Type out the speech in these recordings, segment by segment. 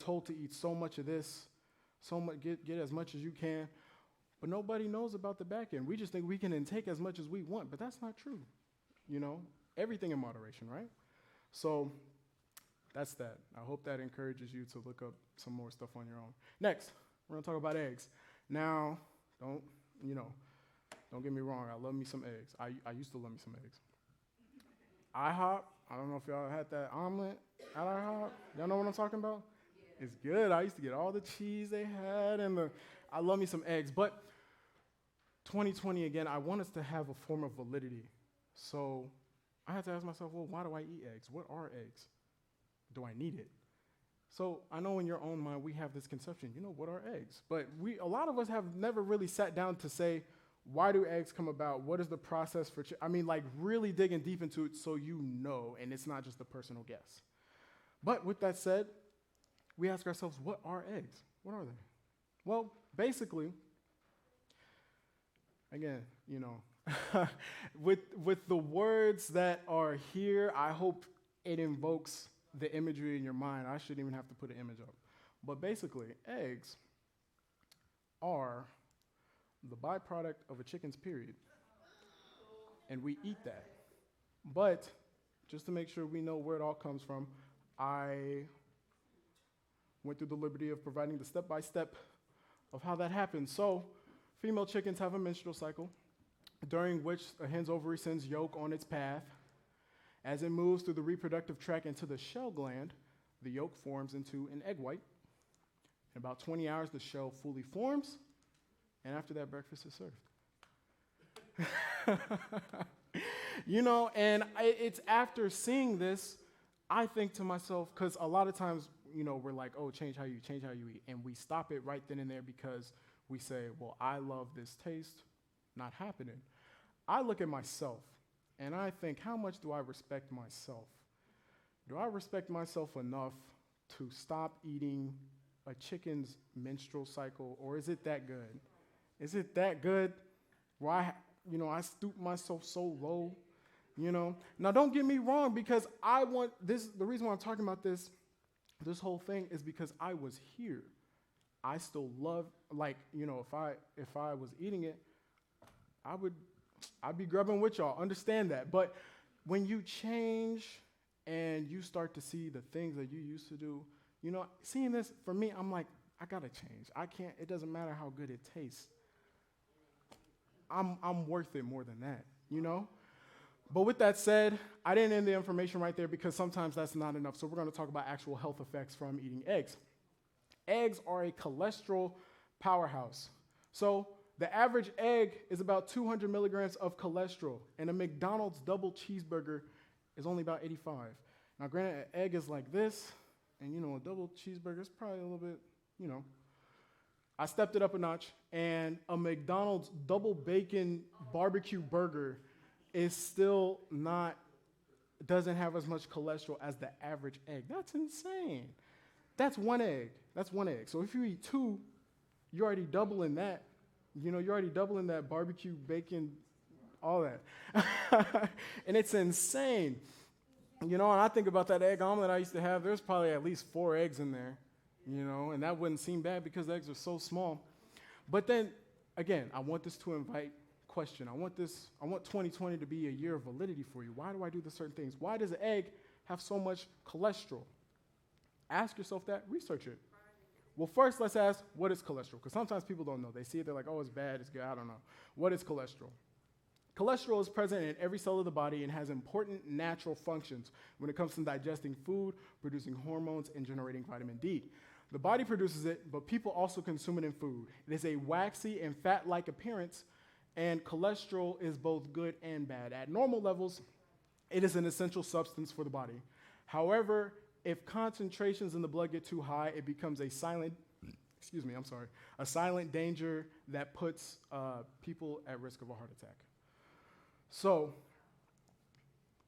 told to eat so much of this, so much, get as much as you can, but nobody knows about the back end. We just think we can intake as much as we want, but that's not true. Everything in moderation, right? So that's that. I hope that encourages you to look up some more stuff on your own. Next, we're gonna talk about eggs. Now, don't get me wrong, I love me some eggs. I used to love me some eggs. IHOP, I don't know if y'all had that omelet at IHOP. Y'all know what I'm talking about? Yeah. It's good. I used to get all the cheese they had, and I love me some eggs. But 2020, again, I want us to have a form of validity. So I had to ask myself, well, why do I eat eggs? What are eggs? Do I need it? So I know in your own mind we have this conception, what are eggs? But a lot of us have never really sat down to say, why do eggs come about? What is the process for really digging deep into it so and it's not just a personal guess. But with that said, we ask ourselves, what are eggs? What are they? Well, basically, again, with the words that are here, I hope it invokes the imagery in your mind. I shouldn't even have to put an image up. But basically, eggs are the byproduct of a chicken's period. And we eat that. But just to make sure we know where it all comes from, I went through the liberty of providing the step-by-step of how that happens. So female chickens have a menstrual cycle, during which a hen's ovary sends yolk on its path. As it moves through the reproductive tract into the shell gland, the yolk forms into an egg white. In about 20 hours, the shell fully forms, and after that, breakfast is served. And it's after seeing this, I think to myself, because a lot of times, we're like, oh, change how you eat. And we stop it right then and there because we say, well, I love this taste. Not happening. I look at myself, and I think, how much do I respect myself? Do I respect myself enough to stop eating a chicken's menstrual cycle, or is it that good? Is it that good? Why, I stoop myself so low, Now, don't get me wrong, because I want this, the reason why I'm talking about this whole thing is because I was here. I still love, if I was eating it, I'd be grubbing with y'all, understand that. But when you change and you start to see the things that you used to do, seeing this, for me, I'm like, I gotta change. I can't, it doesn't matter how good it tastes. I'm worth it more than that, But with that said, I didn't end the information right there because sometimes that's not enough. So we're gonna talk about actual health effects from eating eggs. Eggs are a cholesterol powerhouse. So the average egg is about 200 milligrams of cholesterol, and a McDonald's double cheeseburger is only about 85. Now, granted, an egg is like this, and a double cheeseburger is probably a little bit, I stepped it up a notch, and a McDonald's double bacon barbecue burger is still doesn't have as much cholesterol as the average egg. That's insane. That's one egg. So if you eat two, you're already doubling that. You're already doubling that barbecue, bacon, all that. And it's insane. And I think about that egg omelet I used to have. There's probably at least 4 eggs in there, and that wouldn't seem bad because the eggs are so small. But then, again, I want this to invite question. I want 2020 to be a year of validity for you. Why do I do the certain things? Why does an egg have so much cholesterol? Ask yourself that, research it. Well, first, let's ask, what is cholesterol? Because sometimes people don't know. They see it, they're like, oh, it's bad, it's good, I don't know. What is cholesterol? Cholesterol is present in every cell of the body and has important natural functions when it comes to digesting food, producing hormones, and generating vitamin D. The body produces it, but people also consume it in food. It is a waxy and fat-like appearance, and cholesterol is both good and bad. At normal levels, it is an essential substance for the body. However, if concentrations in the blood get too high, it becomes a silent danger that puts people at risk of a heart attack. So,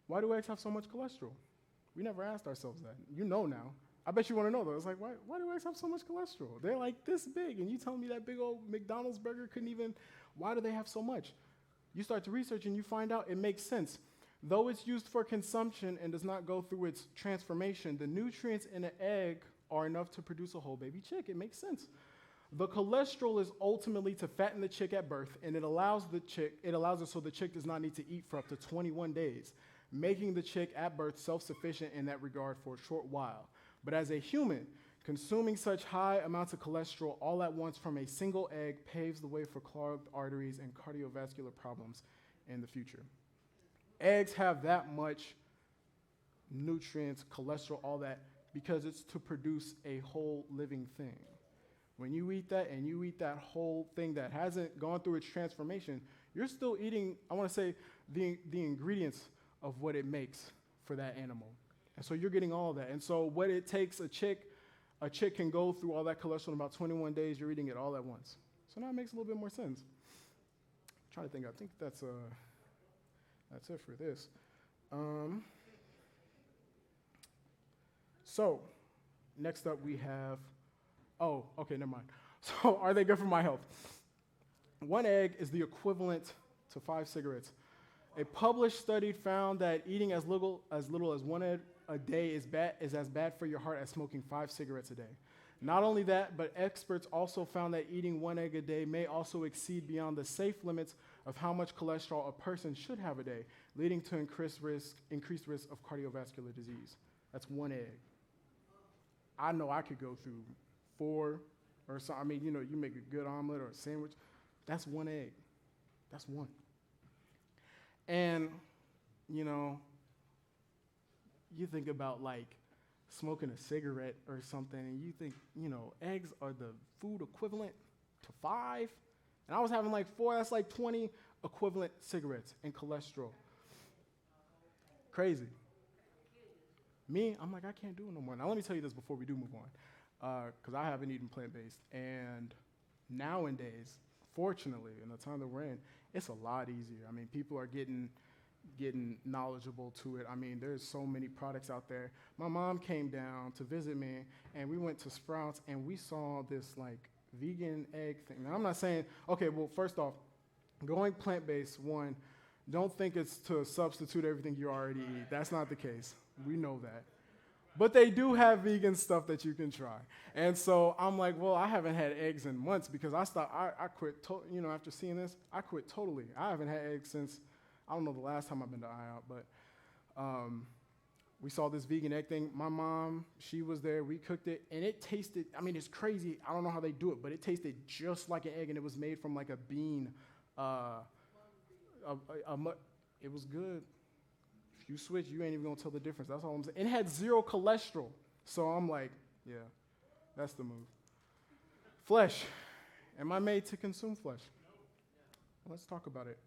why do eggs have so much cholesterol? We never asked ourselves that. You know now. I bet you want to know though. It's like, why do eggs have so much cholesterol? They're like this big, and you telling me that big old McDonald's burger couldn't even, why do they have so much? You start to research and you find out it makes sense. Though it's used for consumption and does not go through its transformation, the nutrients in an egg are enough to produce a whole baby chick. It makes sense. The cholesterol is ultimately to fatten the chick at birth, and it allows it so the chick does not need to eat for up to 21 days, making the chick at birth self-sufficient in that regard for a short while. But as a human, consuming such high amounts of cholesterol all at once from a single egg paves the way for clogged arteries and cardiovascular problems in the future. Eggs have that much nutrients, cholesterol, all that, because it's to produce a whole living thing. When you eat that and you eat that whole thing that hasn't gone through its transformation, you're still eating, I want to say, the ingredients of what it makes for that animal. And so you're getting all of that. And so what it takes, a chick can go through all that cholesterol in about 21 days, you're eating it all at once. So now it makes a little bit more sense. I'm trying to think, I think that's it for this. So next up we have, oh, okay, never mind. So are they good for my health? One egg is the equivalent to 5 cigarettes. A published study found that eating as little as 1 egg a day is as bad for your heart as smoking 5 cigarettes a day. Not only that, but experts also found that eating 1 egg a day may also exceed beyond the safe limits of how much cholesterol a person should have a day, leading to increased risk of cardiovascular disease. That's 1 egg. I know I could go through 4 or so. I mean, you make a good omelet or a sandwich. That's 1 egg. That's 1. And, you think about like smoking a cigarette or something, and you think, eggs are the food equivalent to 5. And I was having like 4, that's like 20 equivalent cigarettes and cholesterol. Crazy. Me, I'm like, I can't do it no more. Now, let me tell you this before we do move on, because I haven't eaten plant-based. And nowadays, fortunately, in the time that we're in, it's a lot easier. I mean, people are getting knowledgeable to it. I mean, there's so many products out there. My mom came down to visit me, and we went to Sprouts, and we saw this, like, vegan egg thing. Now, I'm not saying, okay, well, first off, going plant-based, one, don't think it's to substitute everything you already eat. That's not the case. We know that. But they do have vegan stuff that you can try. And so I'm like, well, I haven't had eggs in months because I quit, after seeing this, I quit totally. I haven't had eggs since, I don't know the last time I've been to IHOP, but we saw this vegan egg thing. My mom, she was there, we cooked it, and it tasted, I mean, it's crazy. I don't know how they do it, but it tasted just like an egg, and it was made from like a bean. It was good. If you switch, you ain't even gonna tell the difference. That's all I'm saying. It had 0 cholesterol. So I'm like, yeah, that's the move. Flesh. Am I made to consume flesh? Let's talk about it.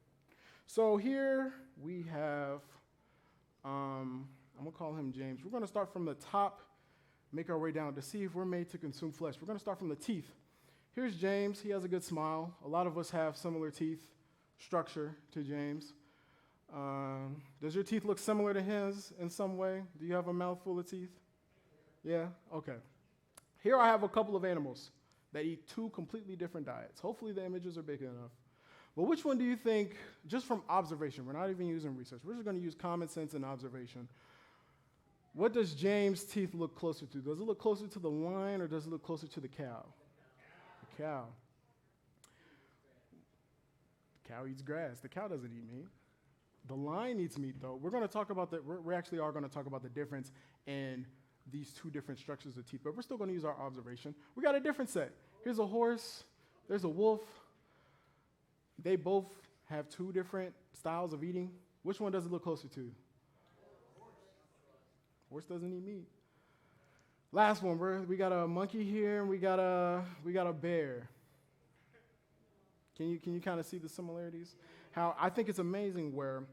So here we have, I'm gonna call him James. We're gonna start from the top, make our way down to see if we're made to consume flesh. We're gonna start from the teeth. Here's James. He has a good smile. A lot of us have similar teeth structure to James. Does your teeth look similar to his in some way? Do you have a mouthful of teeth? Yeah? Okay. Here I have a couple of animals that eat 2 completely different diets. Hopefully the images are big enough. But which one do you think, just from observation, we're not even using research, we're just going to use common sense and observation. What does James' teeth look closer to? Does it look closer to the lion or does it look closer to the cow? The cow. The cow eats grass. The cow doesn't eat meat. The lion eats meat, though. We actually are going to talk about the difference in these 2 different structures of teeth, but we're still going to use our observation. We got a different set. Here's a horse. There's a wolf. They both have 2 different styles of eating. Which one does it look closer to? Horse doesn't eat meat. Last one, we got a monkey here, and we got a bear. Can you kind of see the similarities? How I think it's amazing where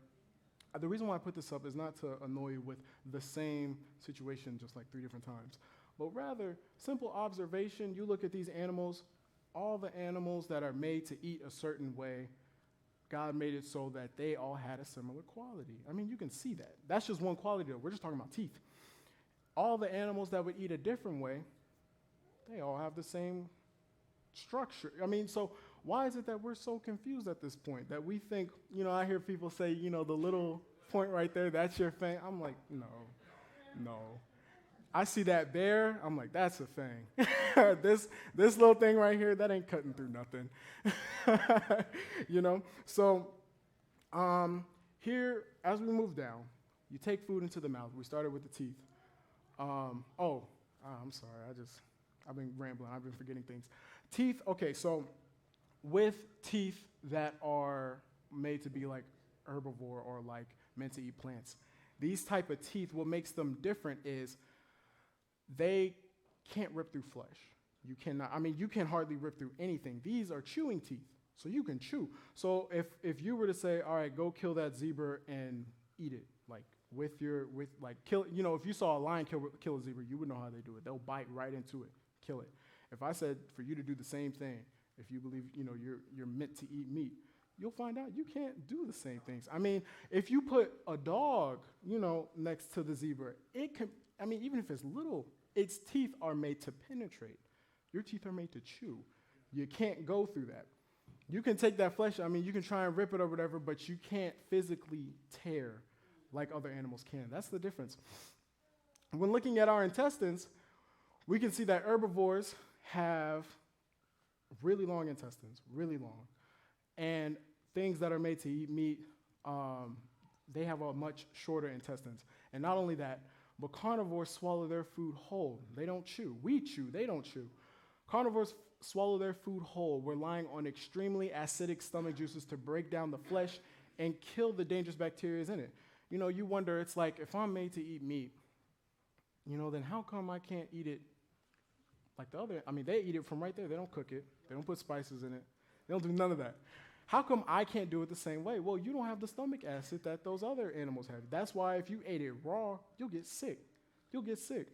the reason why I put this up is not to annoy you with the same situation just like 3 different times, but rather simple observation. You look at these animals, all the animals that are made to eat a certain way, God made it so that they all had a similar quality. I mean, you can see that. That's just one quality, though. We're just talking about teeth. All the animals that would eat a different way, they all have the same structure. I mean, so why is it that we're so confused at this point that we think, I hear people say, the little point right there, that's your thing. I'm like, no. I see that bear, I'm like, that's a thing. this little thing right here, that ain't cutting through nothing. So here, as we move down, you take food into the mouth. We started with the teeth. I'm sorry, I've been rambling. I've been forgetting things. Teeth, okay, so with teeth that are made to be like herbivore or like meant to eat plants, these type of teeth, what makes them different is they can't rip through flesh. You can hardly rip through anything. These are chewing teeth, so you can chew. So if you were to say, all right, go kill that zebra and eat it, like if you saw a lion kill a zebra, you would know how they do it. They'll bite right into it, kill it. If I said for you to do the same thing, if you believe, you're meant to eat meat, you'll find out you can't do the same things. I mean, if you put a dog, next to the zebra, even if it's little, its teeth are made to penetrate. Your teeth are made to chew. You can't go through that. You can take that flesh, you can try and rip it or whatever, but you can't physically tear like other animals can. That's the difference. When looking at our intestines, we can see that herbivores have really long intestines, really long. And things that are made to eat meat, they have a much shorter intestines. And not only that, but carnivores swallow their food whole. They don't chew. We chew, they don't chew. Carnivores swallow their food whole, relying on extremely acidic stomach juices to break down the flesh and kill the dangerous bacteria in it. You wonder, it's like, if I'm made to eat meat, then how come I can't eat it like the other? They eat it from right there. They don't cook it. They don't put spices in it. They don't do none of that. How come I can't do it the same way? Well, you don't have the stomach acid that those other animals have. That's why if you ate it raw, you'll get sick. You'll get sick.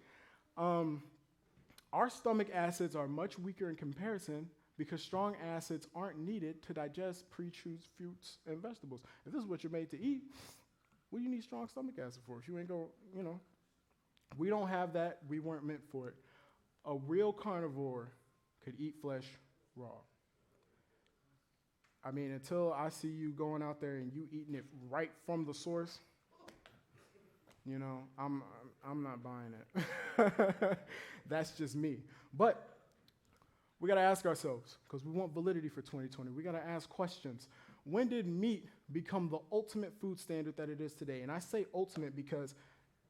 Our stomach acids are much weaker in comparison because strong acids aren't needed to digest pre-chewed fruits and vegetables. If this is what you're made to eat, what do you need strong stomach acid for? If you ain't we don't have that. We weren't meant for it. A real carnivore could eat flesh raw. Until I see you going out there and you eating it right from the source, I'm not buying it. That's just me. But we got to ask ourselves, because we want validity for 2020, we got to ask questions. When did meat become the ultimate food standard that it is today? And I say ultimate because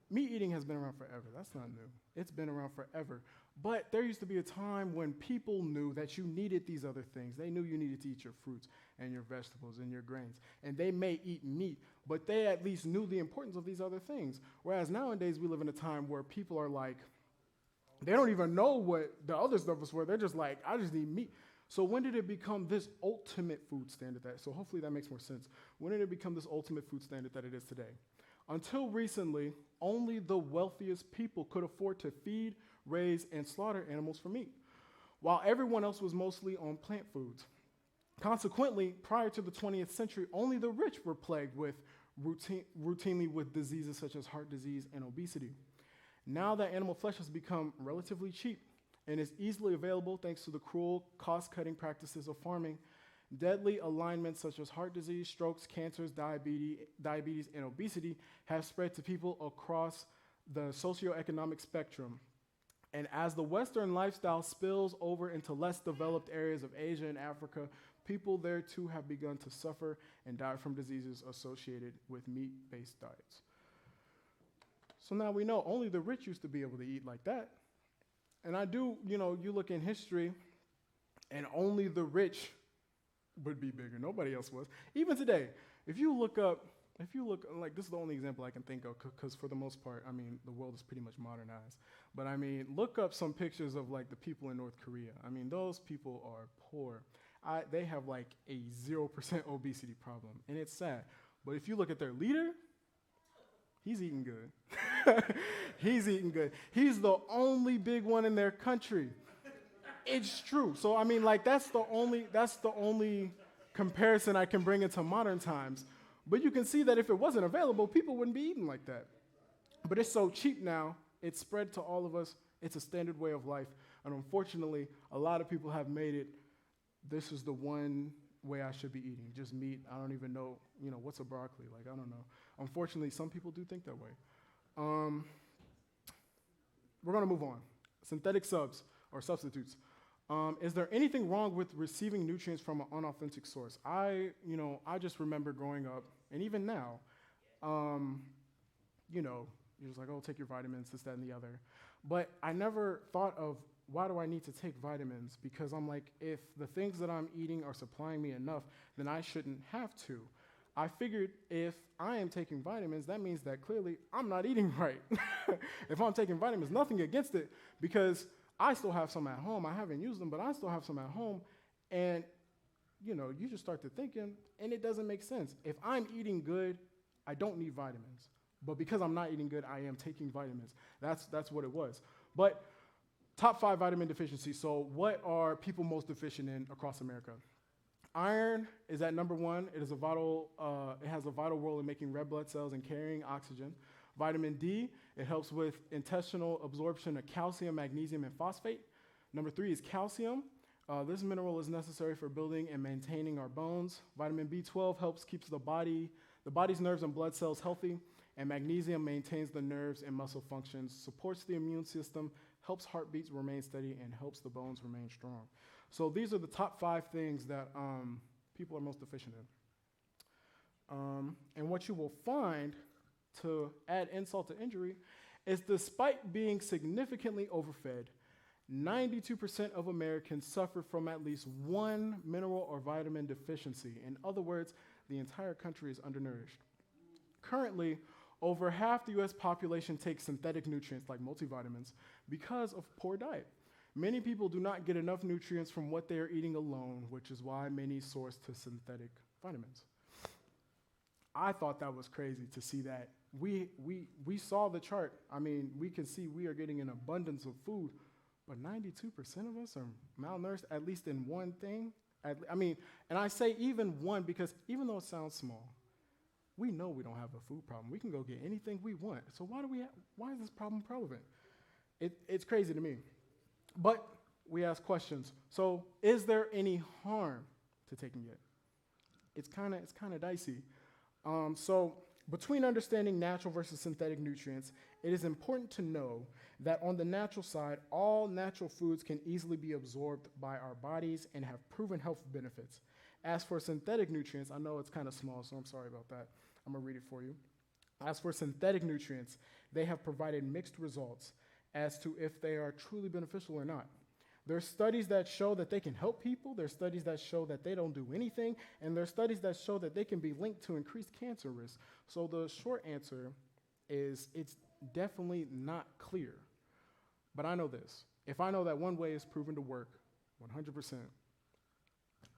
meat eating has been around forever. That's not new. It's been around forever. But there used to be a time when people knew that you needed these other things. They knew you needed to eat your fruits and your vegetables and your grains. And they may eat meat, but they at least knew the importance of these other things. Whereas nowadays we live in a time where people are like, they don't even know what the other stuff is for. They're just like, I just need meat. So when did it become this ultimate food standard? So hopefully that makes more sense. When did it become this ultimate food standard that it is today? Until recently, only the wealthiest people could afford to feed, raise, and slaughter animals for meat, while everyone else was mostly on plant foods. Consequently, prior to the 20th century, only the rich were plagued with routinely with diseases such as heart disease and obesity. Now that animal flesh has become relatively cheap and is easily available thanks to the cruel, cost-cutting practices of farming, deadly alignments such as heart disease, strokes, cancers, diabetes, and obesity have spread to people across the socioeconomic spectrum. And as the Western lifestyle spills over into less developed areas of Asia and Africa, people there too have begun to suffer and die from diseases associated with meat-based diets. So now we know only the rich used to be able to eat like that. And you look in history, and only the rich would be bigger. Nobody else was. Even today, if you look, like, this is the only example I can think of, because for the most part, the world is pretty much modernized. But look up some pictures of, like, the people in North Korea. Those people are poor. They have, like, a 0% obesity problem, and it's sad. But if you look at their leader, he's eating good. He's eating good. He's the only big one in their country. It's true. So, that's the only comparison I can bring into modern times. But you can see that if it wasn't available, people wouldn't be eating like that. But it's so cheap now, it's spread to all of us. It's a standard way of life. And unfortunately, a lot of people have made it, this is the one way I should be eating, just meat. I don't even know, what's a broccoli? Like, I don't know. Unfortunately, some people do think that way. we're going to move on. Synthetic subs or substitutes. Is there anything wrong with receiving nutrients from an unauthentic source? I just remember growing up, and even now, you're just like, oh, take your vitamins, this, that, and the other. But I never thought of, why do I need to take vitamins? Because I'm like, if the things that I'm eating are supplying me enough, then I shouldn't have to. I figured if I am taking vitamins, that means that clearly I'm not eating right. If I'm taking vitamins, nothing against it, because I still have some at home. I haven't used them, but I still have some at home. And, you just start to thinking, and it doesn't make sense. If I'm eating good, I don't need vitamins. But because I'm not eating good, I am taking vitamins. That's what it was. But top 5 vitamin deficiencies. So what are people most deficient in across America? Iron is at number 1. It has a vital role in making red blood cells and carrying oxygen. Vitamin D, it helps with intestinal absorption of calcium, magnesium, and phosphate. Number 3 is calcium. This mineral is necessary for building and maintaining our bones. Vitamin B12 keeps the body's nerves and blood cells healthy. And magnesium maintains the nerves and muscle functions, supports the immune system, helps heartbeats remain steady, and helps the bones remain strong. So these are the top 5 things that people are most deficient in. And what you will find, to add insult to injury, is despite being significantly overfed, 92% of Americans suffer from at least one mineral or vitamin deficiency. In other words, the entire country is undernourished. Currently, over half the U.S. population takes synthetic nutrients like multivitamins because of poor diet. Many people do not get enough nutrients from what they are eating alone, which is why many source to synthetic vitamins. I thought that was crazy to see that. We saw the chart. I mean, we can see we are getting an abundance of food, but 92% of us are malnourished, at least in one thing. And I say even one because even though it sounds small, we know we don't have a food problem. We can go get anything we want. So why is this problem relevant? It's crazy to me. But we ask questions. So is there any harm to taking it? It's kind of dicey. So between understanding natural versus synthetic nutrients, it is important to know that on the natural side, all natural foods can easily be absorbed by our bodies and have proven health benefits. As for synthetic nutrients, I know it's kind of small, so I'm sorry about that. I'm going to read it for you. As for synthetic nutrients, they have provided mixed results as to if they are truly beneficial or not. There are studies that show that they can help people. There are studies that show that they don't do anything. And there are studies that show that they can be linked to increased cancer risk. So the short answer is it's definitely not clear. But I know this. If I know that one way is proven to work 100%,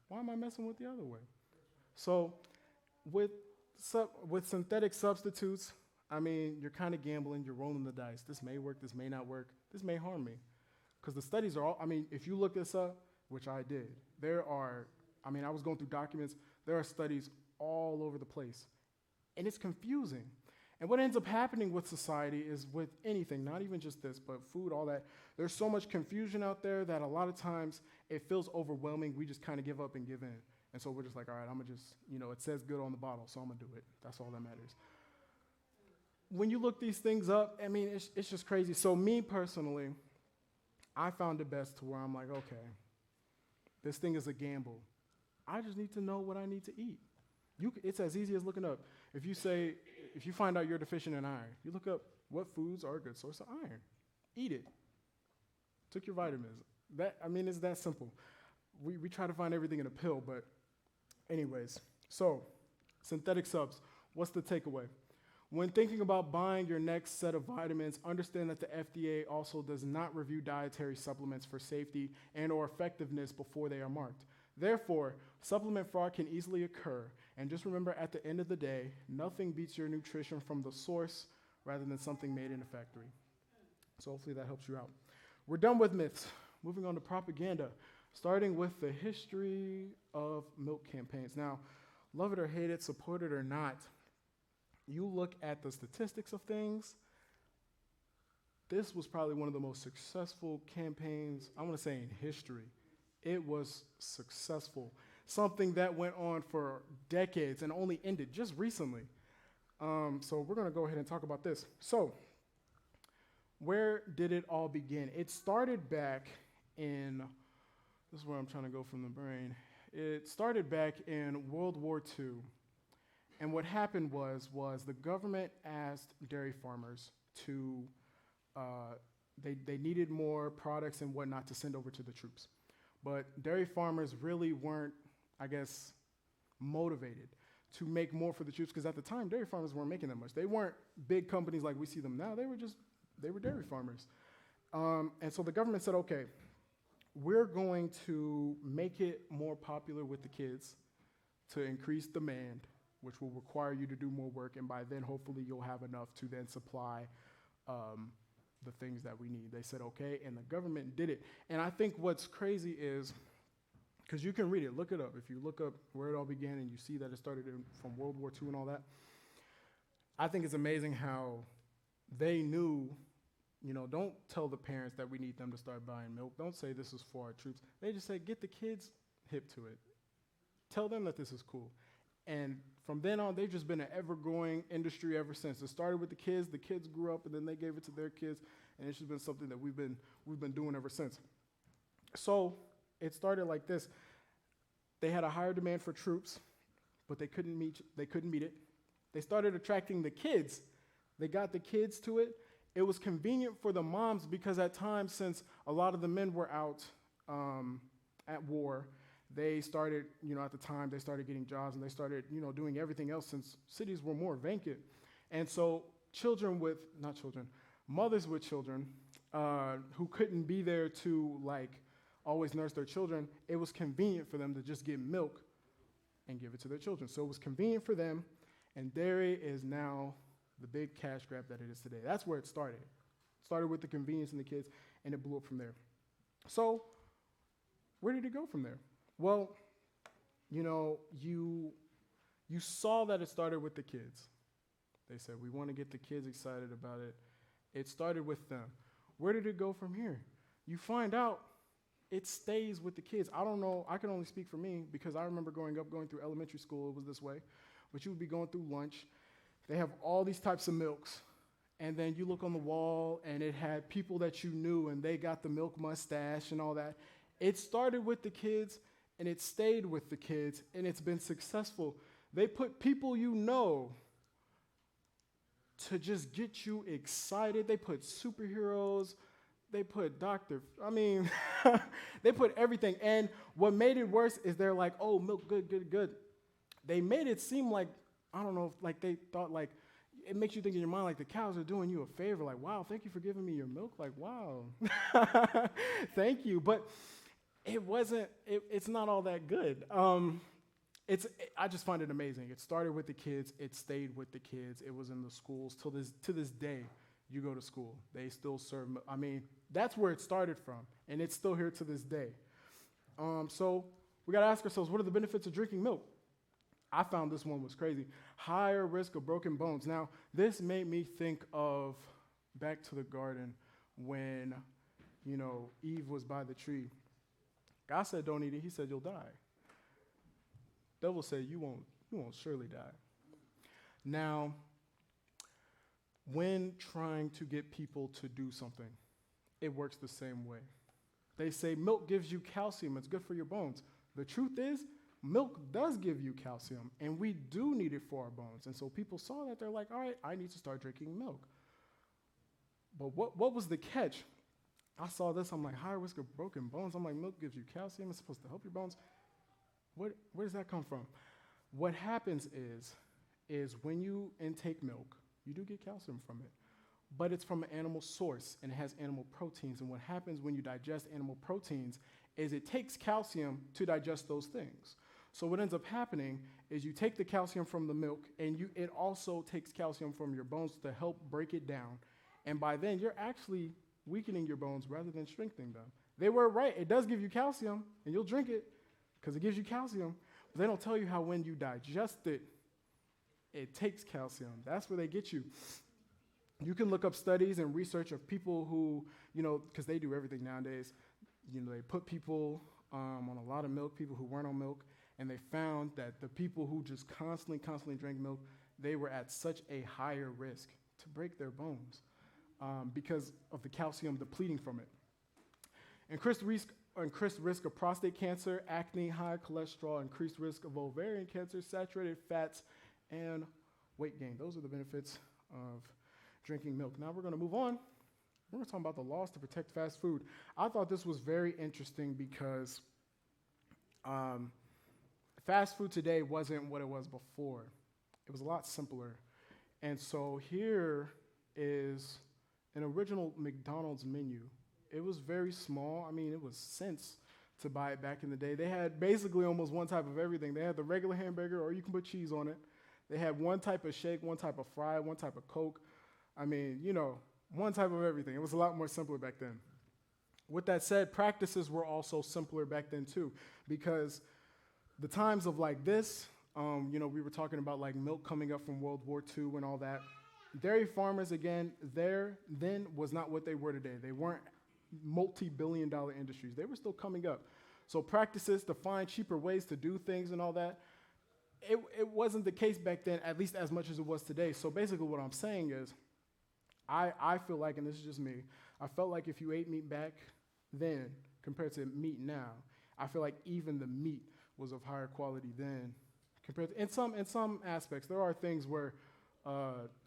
why am I messing with the other way? So with synthetic substitutes, I mean, you're kind of gambling. You're rolling the dice. This may work. This may not work. This may harm me. Because the studies are all, if you look this up, which I did, I was going through documents, there are studies all over the place. And it's confusing. And what ends up happening with society is with anything, not even just this, but food, all that, there's so much confusion out there that a lot of times it feels overwhelming. We just kind of give up and give in. And so we're just like, all right, I'm going to just, it says good on the bottle, so I'm going to do it. That's all that matters. When you look these things up, it's just crazy. So me personally, I found it best to where I'm like, okay, this thing is a gamble. I just need to know what I need to eat. It's as easy as looking up. If you find out you're deficient in iron, you look up what foods are a good source of iron. Eat it. Took your vitamins. It's that simple. We try to find everything in a pill, but anyways. So, synthetic subs, what's the takeaway? When thinking about buying your next set of vitamins, understand that the FDA also does not review dietary supplements for safety and or effectiveness before they are marked. Therefore, supplement fraud can easily occur. And just remember, at the end of the day, nothing beats your nutrition from the source rather than something made in a factory. So hopefully that helps you out. We're done with myths. Moving on to propaganda, starting with the history of milk campaigns. Now, love it or hate it, support it or not, you look at the statistics of things, this was probably one of the most successful campaigns, I want to say, in history. It was successful. Something that went on for decades and only ended just recently. So we're going to go ahead and talk about this. So where did it all begin? It started back in, this is where I'm trying to go from the brain. It started back in World War II. And what happened was the government asked dairy farmers to, they needed more products and whatnot to send over to the troops. But dairy farmers really weren't, I guess, motivated to make more for the troops, because at the time, dairy farmers weren't making that much. They weren't big companies like we see them now. They were dairy farmers. And so the government said, okay, we're going to make it more popular with the kids to increase demand, which will require you to do more work, and by then, hopefully, you'll have enough to then supply the things that we need. They said, okay, and the government did it. And I think what's crazy is, because you can read it, look it up. If you look up where it all began and you see that it started from World War II and all that, I think it's amazing how they knew, don't tell the parents that we need them to start buying milk. Don't say this is for our troops. They just say, get the kids hip to it. Tell them that this is cool. And from then on, they've just been an ever-growing industry ever since. It started with the kids grew up, and then they gave it to their kids, and it's just been something that we've been doing ever since. So it started like this. They had a higher demand for troops, but they couldn't meet it. They started attracting the kids. They got the kids to it. It was convenient for the moms because at times, since a lot of the men were out at war, they started, at the time, they started getting jobs, and they started, doing everything else since cities were more vacant. And so mothers with children who couldn't be there to, always nurse their children, it was convenient for them to just get milk and give it to their children. So it was convenient for them, and dairy is now the big cash grab that it is today. That's where it started. It started with the convenience and the kids, and it blew up from there. So where did it go from there? Well, you saw that it started with the kids. They said, we want to get the kids excited about it. It started with them. Where did it go from here? You find out it stays with the kids. I don't know. I can only speak for me because I remember going through elementary school, it was this way. But you would be going through lunch. They have all these types of milks. And then you look on the wall, and it had people that you knew, and they got the milk mustache and all that. It started with the kids, and it stayed with the kids, and it's been successful. They put people to just get you excited. They put superheroes. They put they put everything. And what made it worse is they're like, oh, milk, good. They made it seem like, I don't know, they thought it makes you think in your mind the cows are doing you a favor. Wow, thank you for giving me your milk. Wow, thank you. But it wasn't, it's not all that good. I just find it amazing. It started with the kids. It stayed with the kids. It was in the schools. To this day, you go to school. They still serve. That's where it started from, and it's still here to this day. So we got to ask ourselves, what are the benefits of drinking milk? I found this one was crazy. Higher risk of broken bones. Now, this made me think of back to the garden when, Eve was by the tree. God said, don't eat it. He said, you'll die. Devil said, you won't surely die. Now, when trying to get people to do something, it works the same way. They say milk gives you calcium. It's good for your bones. The truth is, milk does give you calcium, and we do need it for our bones. And so people saw that. They're like, all right, I need to start drinking milk. But what was the catch? I saw this. I'm like, high risk of broken bones. I'm like, milk gives you calcium. It's supposed to help your bones. Where does that come from? What happens is when you intake milk, you do get calcium from it. But it's from an animal source, and it has animal proteins. And what happens when you digest animal proteins is it takes calcium to digest those things. So what ends up happening is you take the calcium from the milk, and it also takes calcium from your bones to help break it down. And by then, you're actually weakening your bones rather than strengthening them. They were right. It does give you calcium, and you'll drink it because it gives you calcium. But they don't tell you how when you digest it, it takes calcium. That's where they get you. You can look up studies and research of people who, because they do everything nowadays, they put people on a lot of milk, people who weren't on milk, and they found that the people who just constantly drank milk, they were at such a higher risk to break their bones. because of the calcium depleting from it. Increased risk of prostate cancer, acne, high cholesterol, increased risk of ovarian cancer, saturated fats, and weight gain. Those are the benefits of drinking milk. Now we're going to move on. We're going to talk about the laws to protect fast food. I thought this was very interesting because fast food today wasn't what it was before. It was a lot simpler. And so here is an original McDonald's menu. It was very small. I mean, it was cents to buy it back in the day. They had basically almost one type of everything. They had the regular hamburger, or you can put cheese on it. They had one type of shake, one type of fry, one type of Coke. I mean, one type of everything. It was a lot more simpler back then. With that said, practices were also simpler back then too, because the times of like this, we were talking about like milk coming up from World War II and all that. Dairy farmers, again, then was not what they were today. They weren't multi-billion-dollar industries. They were still coming up. So practices to find cheaper ways to do things and all that, it wasn't the case back then, at least as much as it was today. So basically what I'm saying is, I feel like, and this is just me, I felt like if you ate meat back then compared to meat now, I feel like even the meat was of higher quality then compared to, in some aspects. There are things where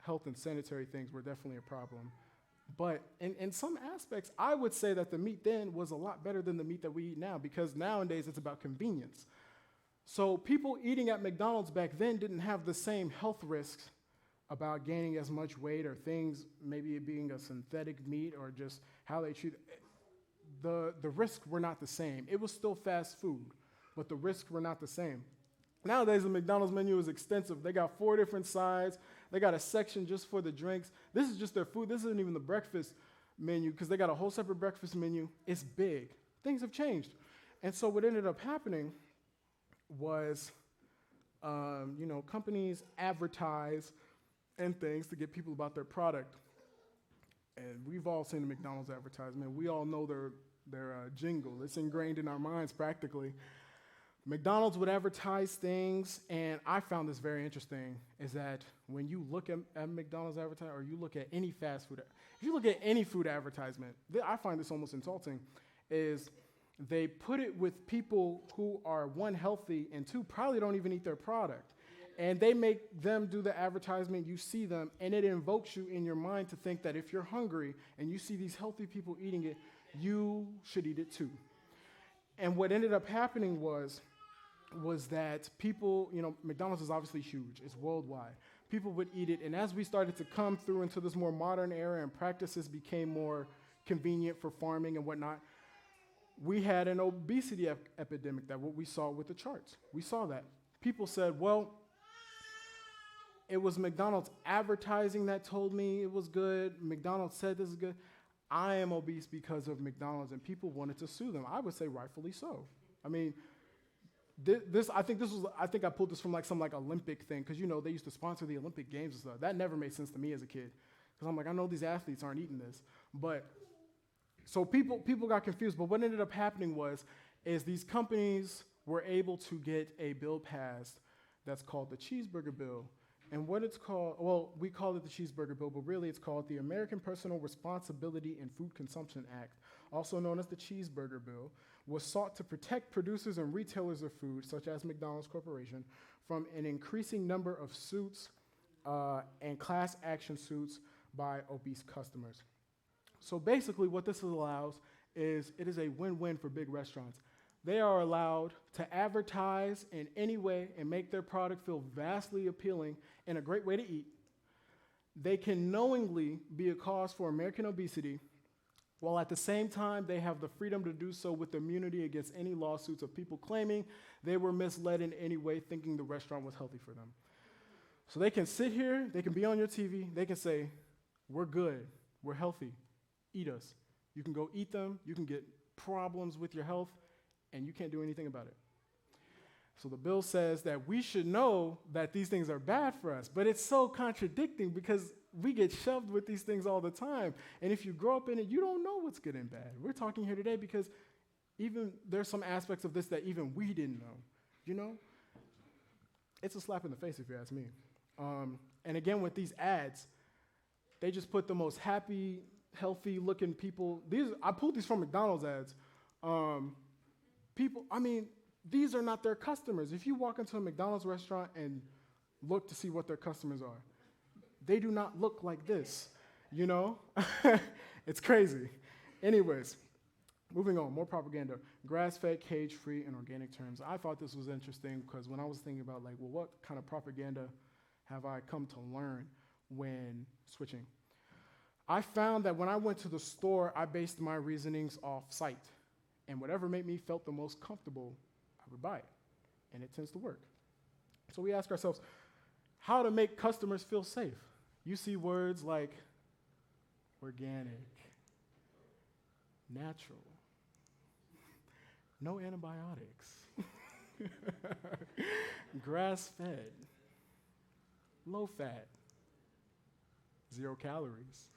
health and sanitary things were definitely a problem. But in some aspects, I would say that the meat then was a lot better than the meat that we eat now, because nowadays it's about convenience. So people eating at McDonald's back then didn't have the same health risks about gaining as much weight or things, maybe it being a synthetic meat or just how they treat it. The risks were not the same. It was still fast food, but the risks were not the same. Nowadays, the McDonald's menu is extensive. They got 4 different sides. They got a section just for the drinks. This is just their food. This isn't even the breakfast menu, because they got a whole separate breakfast menu. It's big. Things have changed. And so what ended up happening was, companies advertise and things to get people about their product. And we've all seen the McDonald's advertisement. We all know their jingle. It's ingrained in our minds practically. McDonald's would advertise things, and I found this very interesting, is that when you look at McDonald's advertising, or you look at any fast food, if you look at any food advertisement, I find this almost insulting, is they put it with people who are, 1, healthy, and 2, probably don't even eat their product. And they make them do the advertisement, you see them, and it invokes you in your mind to think that if you're hungry and you see these healthy people eating it, you should eat it too. And what ended up happening was that people, McDonald's is obviously huge. It's worldwide. People would eat it. And as we started to come through into this more modern era and practices became more convenient for farming and whatnot, we had an obesity epidemic, that what we saw with the charts. We saw that. People said, well, it was McDonald's advertising that told me it was good. McDonald's said this is good. I am obese because of McDonald's, and people wanted to sue them. I would say rightfully so. I mean, I think I pulled this from some Olympic thing, because they used to sponsor the Olympic Games and stuff. That never made sense to me as a kid, because I'm like, I know these athletes aren't eating this, but so people got confused. But what ended up happening is these companies were able to get a bill passed that's called the Cheeseburger Bill. And what it's called, well, we call it the Cheeseburger Bill, but really it's called the American Personal Responsibility in Food Consumption Act, also known as the Cheeseburger Bill, was sought to protect producers and retailers of food, such as McDonald's Corporation, from an increasing number of suits and class action suits by obese customers. So basically what this allows is it is a win-win for big restaurants. They are allowed to advertise in any way and make their product feel vastly appealing and a great way to eat. They can knowingly be a cause for American obesity, while at the same time they have the freedom to do so with immunity against any lawsuits of people claiming they were misled in any way, thinking the restaurant was healthy for them. So they can sit here, they can be on your TV, they can say, we're good, we're healthy, eat us. You can go eat them, you can get problems with your health, and you can't do anything about it. So the bill says that we should know that these things are bad for us, but it's so contradicting because we get shoved with these things all the time. And if you grow up in it, you don't know what's good and bad. We're talking here today because even there's some aspects of this that even we didn't know, It's a slap in the face if you ask me. And again, with these ads, They just put the most happy, healthy looking people. I pulled these from McDonald's ads. These are not their customers. If you walk into a McDonald's restaurant and look to see what their customers are, they do not look like this, you know? It's crazy. Anyways, moving on, more propaganda. Grass-fed, cage-free, and organic terms. I thought this was interesting because when I was thinking about what kind of propaganda have I come to learn when switching? I found that when I went to the store, I based my reasonings off sight. And whatever made me felt the most comfortable, I would buy it. And it tends to work. So we ask ourselves, how to make customers feel safe? You see words like organic, natural, no antibiotics, grass-fed, low-fat, 0 calories,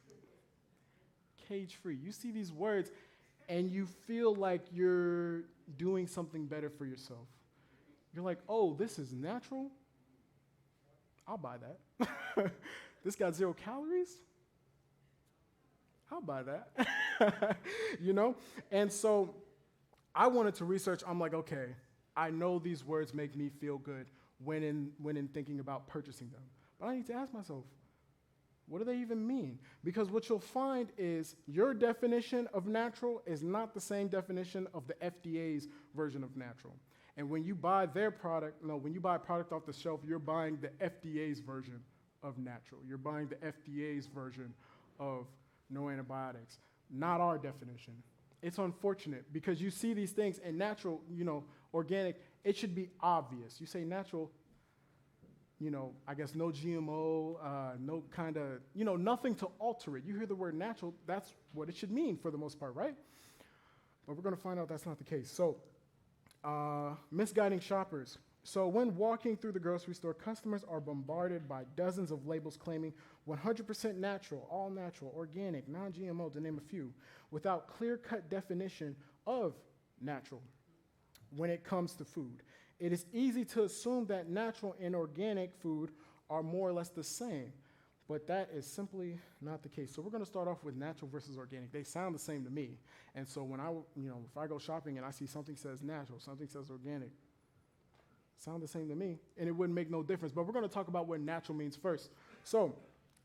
cage-free. You see these words, and you feel like you're doing something better for yourself. You're like, oh, this is natural? I'll buy that. This got 0 calories? I'll buy that. You know? And so I wanted to research. I'm like, okay, I know these words make me feel good when in thinking about purchasing them. But I need to ask myself, what do they even mean? Because what you'll find is your definition of natural is not the same definition of the FDA's version of natural. And when you buy when you buy a product off the shelf, you're buying the FDA's version of natural. You're buying the FDA's version of no antibiotics, not our definition. It's unfortunate because you see these things, and natural, organic, it should be obvious. You say natural, I guess no GMO, no kind of, nothing to alter it. You hear the word natural, that's what it should mean for the most part, right? But we're going to find out that's not the case. So, misguiding shoppers. So when walking through the grocery store, customers are bombarded by dozens of labels claiming 100% natural, all natural, organic, non-GMO, to name a few, without clear-cut definition of natural when it comes to food. It is easy to assume that natural and organic food are more or less the same, but that is simply not the case. So we're going to start off with natural versus organic. They sound the same to me. And so when if I go shopping and I see something says natural, something says organic, sound the same to me, and it wouldn't make no difference. But we're going to talk about what natural means first. So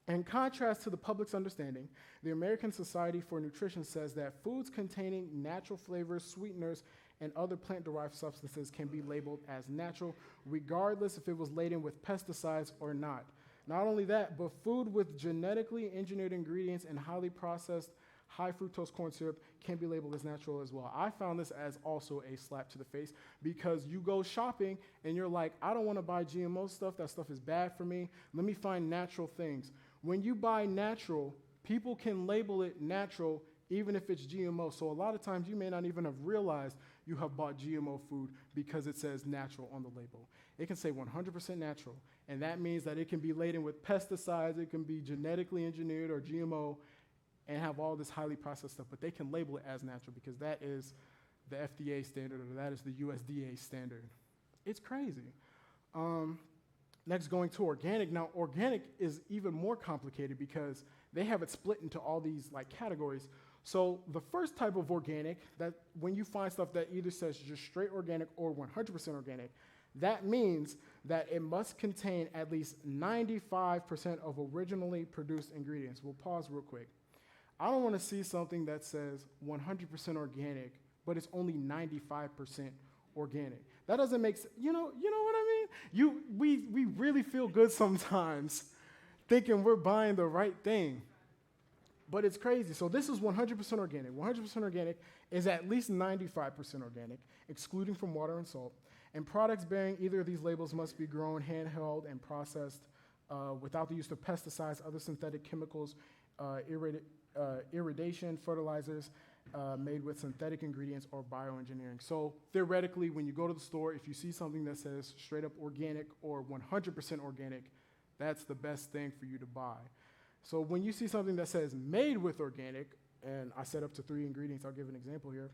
in contrast to the public's understanding, the American Society for Nutrition says that foods containing natural flavors, sweeteners, and other plant-derived substances can be labeled as natural, regardless if it was laden with pesticides or not. Not only that, but food with genetically engineered ingredients and highly processed high fructose corn syrup can be labeled as natural as well. I found this as also a slap to the face because you go shopping and you're like, I don't want to buy GMO stuff. That stuff is bad for me. Let me find natural things. When you buy natural, people can label it natural even if it's GMO. So a lot of times you may not even have realized you have bought GMO food because it says natural on the label. It can say 100% natural, and that means that it can be laden with pesticides, it can be genetically engineered or GMO, and have all this highly processed stuff, but they can label it as natural because that is the FDA standard or that is the USDA standard. It's crazy. Next, going to organic. Now, organic is even more complicated because they have it split into all these categories. So the first type of organic, that when you find stuff that either says just straight organic or 100% organic, that means that it must contain at least 95% of originally produced ingredients. We'll pause real quick. I don't want to see something that says 100% organic, but it's only 95% organic. That doesn't make sense. You know what I mean? We really feel good sometimes thinking we're buying the right thing. But it's crazy. So this is 100% organic. 100% organic is at least 95% organic, excluding from water and salt. And products bearing either of these labels must be grown, handheld, and processed without the use of pesticides, other synthetic chemicals, irrigation, fertilizers made with synthetic ingredients or bioengineering. So theoretically, when you go to the store, if you see something that says straight up organic or 100% organic, that's the best thing for you to buy. So when you see something that says made with organic, and I set up to 3 ingredients, I'll give an example here.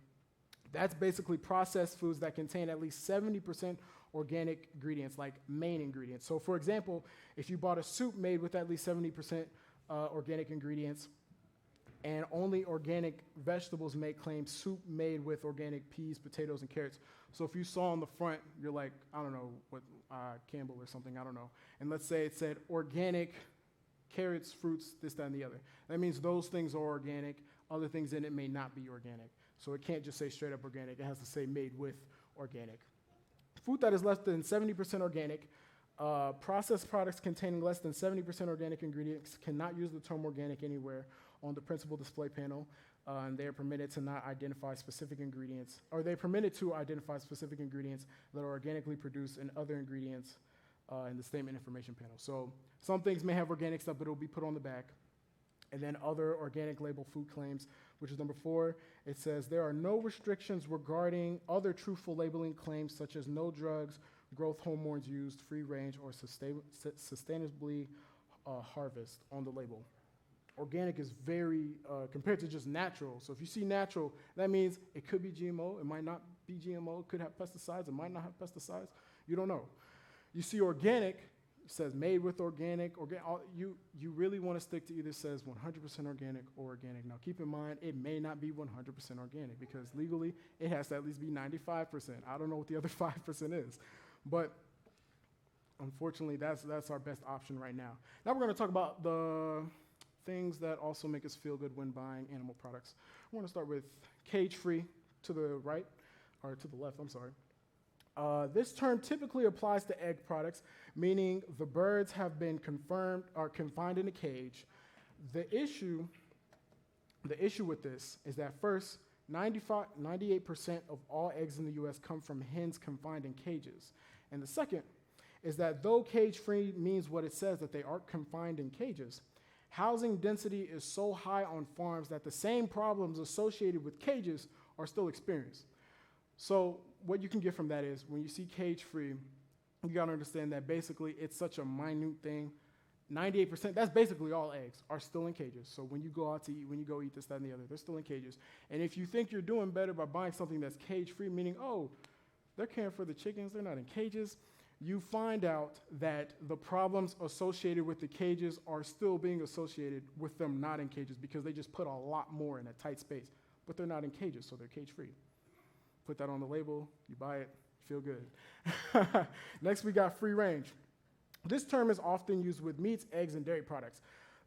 That's basically processed foods that contain at least 70% organic ingredients, like main ingredients. So for example, if you bought a soup made with at least 70% organic ingredients. And only organic vegetables may claim soup made with organic peas, potatoes, and carrots. So if you saw on the front, you're like, I don't know, what Campbell or something, I don't know. And let's say it said organic carrots, fruits, this, that, and the other. That means those things are organic. Other things in it may not be organic. So it can't just say straight up organic. It has to say made with organic. Food that is less than 70% organic, processed products containing less than 70% organic ingredients cannot use the term organic anywhere on the principal display panel, and they are permitted to not identify specific ingredients, or they're permitted to identify specific ingredients that are organically produced and other ingredients in the statement information panel. So some things may have organic stuff, but it'll be put on the back. And then other organic label food claims, which is number 4. It says there are no restrictions regarding other truthful labeling claims such as no drugs, growth hormones used, free range, or sustainably harvest on the label. Organic is very, compared to just natural. So if you see natural, that means it could be GMO, it might not be GMO, it could have pesticides, it might not have pesticides. You don't know. You see organic, it says made with organic. You really want to stick to either says 100% organic or organic. Now keep in mind, it may not be 100% organic because legally it has to at least be 95%. I don't know what the other 5% is. But unfortunately, that's our best option right now. Now we're going to talk about the things that also make us feel good when buying animal products. I want to start with cage-free to the right, or to the left, I'm sorry. This term typically applies to egg products, meaning the birds have been confined in a cage. The issue with this is that first, 98% of all eggs in the U.S. come from hens confined in cages. And the second is that though cage-free means what it says, that they aren't confined in cages, housing density is so high on farms that the same problems associated with cages are still experienced. So what you can get from that is when you see cage-free, you got to understand that basically it's such a minute thing. 98%, that's basically all eggs, are still in cages. So when you go out to eat, when you go eat this, that, and the other, they're still in cages. And if you think you're doing better by buying something that's cage-free, meaning, oh, they're caring for the chickens, they're not in cages, you find out that the problems associated with the cages are still being associated with them not in cages because they just put a lot more in a tight space. But they're not in cages, so they're cage-free. Put that on the label, you buy it, feel good. Next, we got free range. This term is often used with meats, eggs, and dairy products.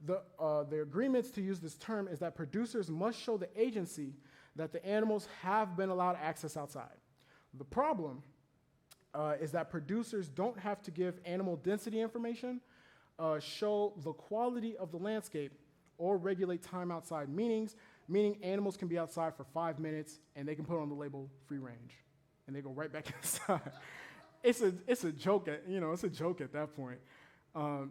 The agreements to use this term is that producers must show the agency that the animals have been allowed access outside. The problem is that producers don't have to give animal density information, show the quality of the landscape, or regulate time outside, meaning animals can be outside for 5 minutes and they can put on the label free range, and they go right back inside. It's a joke it's a joke at that point.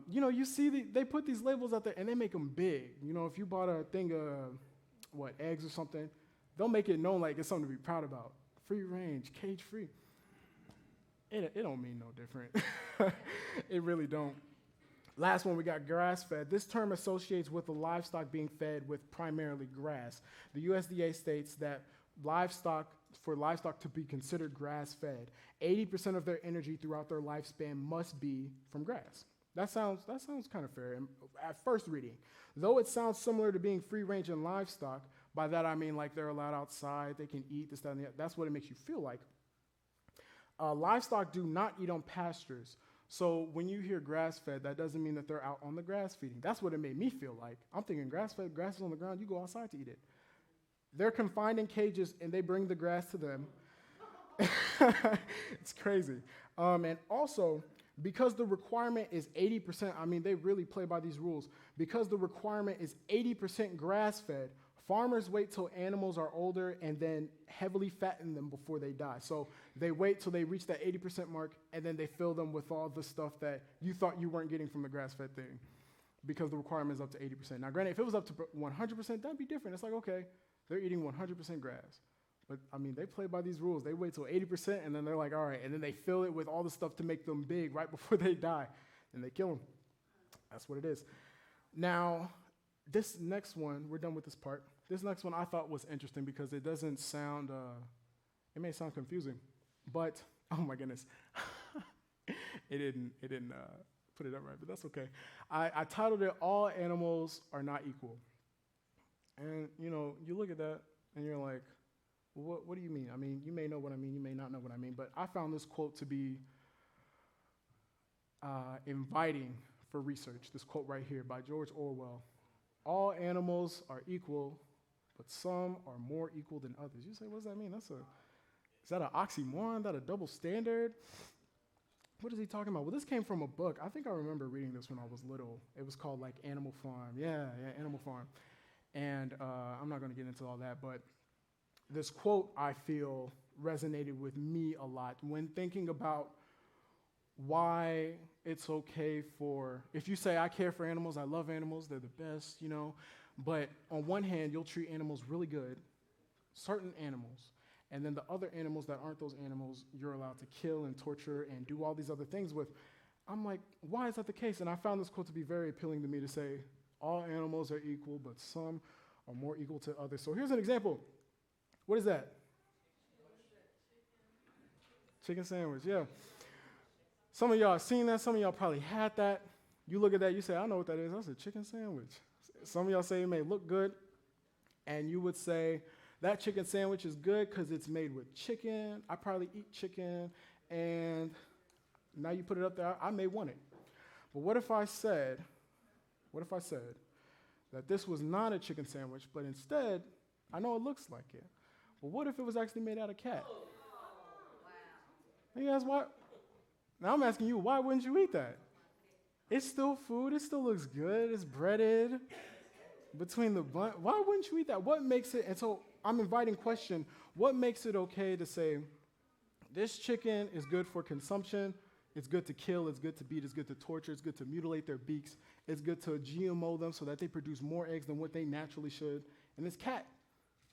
You see they put these labels out there and they make them big. If you bought a thing of eggs or something, they'll make it known like it's something to be proud about. Free range, cage free. It don't mean no different. It really don't. Last one, we got grass-fed. This term associates with the livestock being fed with primarily grass. The USDA states that for livestock to be considered grass-fed, 80% of their energy throughout their lifespan must be from grass. That sounds kind of fair at first reading. Though it sounds similar to being free-range in livestock, by that I mean like they're allowed outside, they can eat this, that, and the other. That's what it makes you feel like. Livestock do not eat on pastures. So when you hear grass-fed, that doesn't mean that they're out on the grass feeding. That's what it made me feel like. I'm thinking grass-fed, grass is on the ground, you go outside to eat it. They're confined in cages, and they bring the grass to them. It's crazy. And also, because the requirement is 80%, they really play by these rules. Because the requirement is 80% grass-fed, farmers wait till animals are older and then heavily fatten them before they die. So they wait till they reach that 80% mark, and then they fill them with all the stuff that you thought you weren't getting from the grass-fed thing because the requirement is up to 80%. Now, granted, if it was up to 100%, that'd be different. It's like, okay, they're eating 100% grass. But, they play by these rules. They wait till 80%, and then they're like, all right, and then they fill it with all the stuff to make them big right before they die, and they kill them. That's what it is. Now, this next one, we're done with this part. This next one I thought was interesting because it doesn't sound, it may sound confusing, but, oh my goodness, it didn't put it up right, but that's okay. I titled it, All Animals Are Not Equal. And, you look at that, and you're like, what do you mean? I mean, you may know what I mean, you may not know what I mean, but I found this quote to be inviting for research. This quote right here by George Orwell. All animals are equal, but some are more equal than others. You say, what does that mean? Is that an oxymoron? Is that a double standard? What is he talking about? Well, this came from a book. I think I remember reading this when I was little. It was called like Animal Farm. Yeah, Animal Farm. And I'm not going to get into all that, but this quote, I feel, resonated with me a lot when thinking about why it's okay for, if you say, I care for animals, I love animals, they're the best, but on one hand, you'll treat animals really good, certain animals, and then the other animals that aren't those animals, you're allowed to kill and torture and do all these other things with. I'm like, why is that the case? And I found this quote to be very appealing to me, to say, all animals are equal, but some are more equal to others. So here's an example. What is that? Chicken sandwich, yeah. Some of y'all have seen that. Some of y'all probably had that. You look at that, you say, I know what that is. That's a chicken sandwich. Some of y'all say it may look good, and you would say, that chicken sandwich is good because it's made with chicken. I probably eat chicken, and now you put it up there, I may want it. But what if I said that this was not a chicken sandwich, but instead, I know it looks like it, but what if it was actually made out of cat? Oh, wow. You guys, what? Now I'm asking you, why wouldn't you eat that? It's still food. It still looks good. It's breaded between the bun. Why wouldn't you eat that? What makes it, and so I'm inviting question, what makes it okay to say, this chicken is good for consumption, it's good to kill, it's good to beat, it's good to torture, it's good to mutilate their beaks, it's good to GMO them so that they produce more eggs than what they naturally should, and this cat,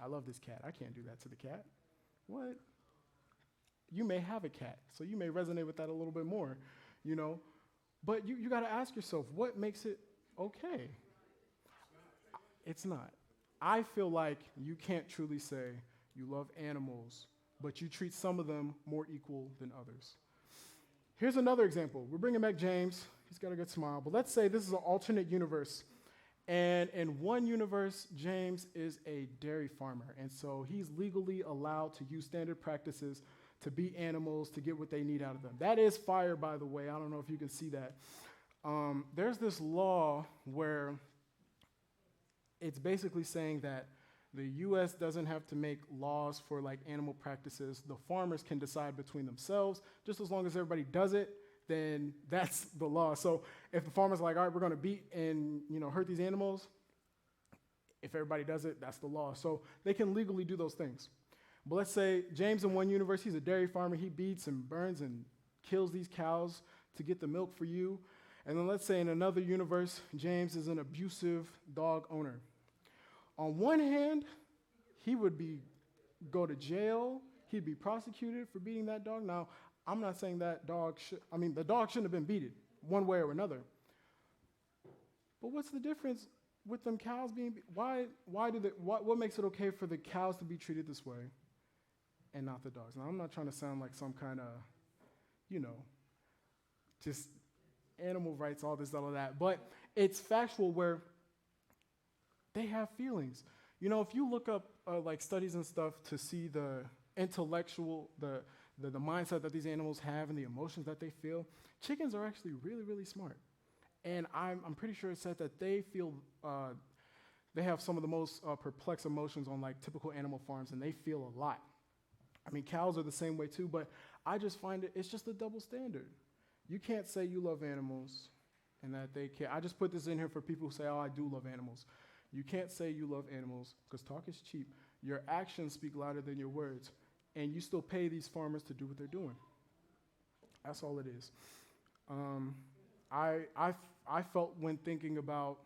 I love this cat. I can't do that to the cat. What? You may have a cat, so you may resonate with that a little bit more, But you got to ask yourself, what makes it okay? It's not. I feel like you can't truly say you love animals, but you treat some of them more equal than others. Here's another example. We're bringing back James. He's got a good smile. But let's say this is an alternate universe. And in one universe, James is a dairy farmer. And so he's legally allowed to use standard practices to beat animals, to get what they need out of them. That is fire, by the way. I don't know if you can see that. There's this law where it's basically saying that the U.S. doesn't have to make laws for like animal practices. The farmers can decide between themselves. Just as long as everybody does it, then that's the law. So if the farmer's like, all right, we're going to beat and hurt these animals, if everybody does it, that's the law. So they can legally do those things. But let's say James in one universe, he's a dairy farmer. He beats and burns and kills these cows to get the milk for you. And then let's say in another universe, James is an abusive dog owner. On one hand, he would go to jail. He'd be prosecuted for beating that dog. Now, I'm not saying that the dog shouldn't have been beaten one way or another. But what's the difference with them cows being, what makes it okay for the cows to be treated this way and not the dogs? Now, I'm not trying to sound like some kind of, just animal rights, all this, all of that. But it's factual where they have feelings. If you look up like studies and stuff to see the intellectual, the mindset that these animals have and the emotions that they feel, chickens are actually really, really smart. And I'm pretty sure it said that they feel, they have some of the most perplexed emotions on like typical animal farms, and they feel a lot. I mean, cows are the same way too, but I just find it's just a double standard. You can't say you love animals and that they can't. I just put this in here for people who say, oh, I do love animals. You can't say you love animals because talk is cheap. Your actions speak louder than your words, and you still pay these farmers to do what they're doing. That's all it is. I felt when thinking about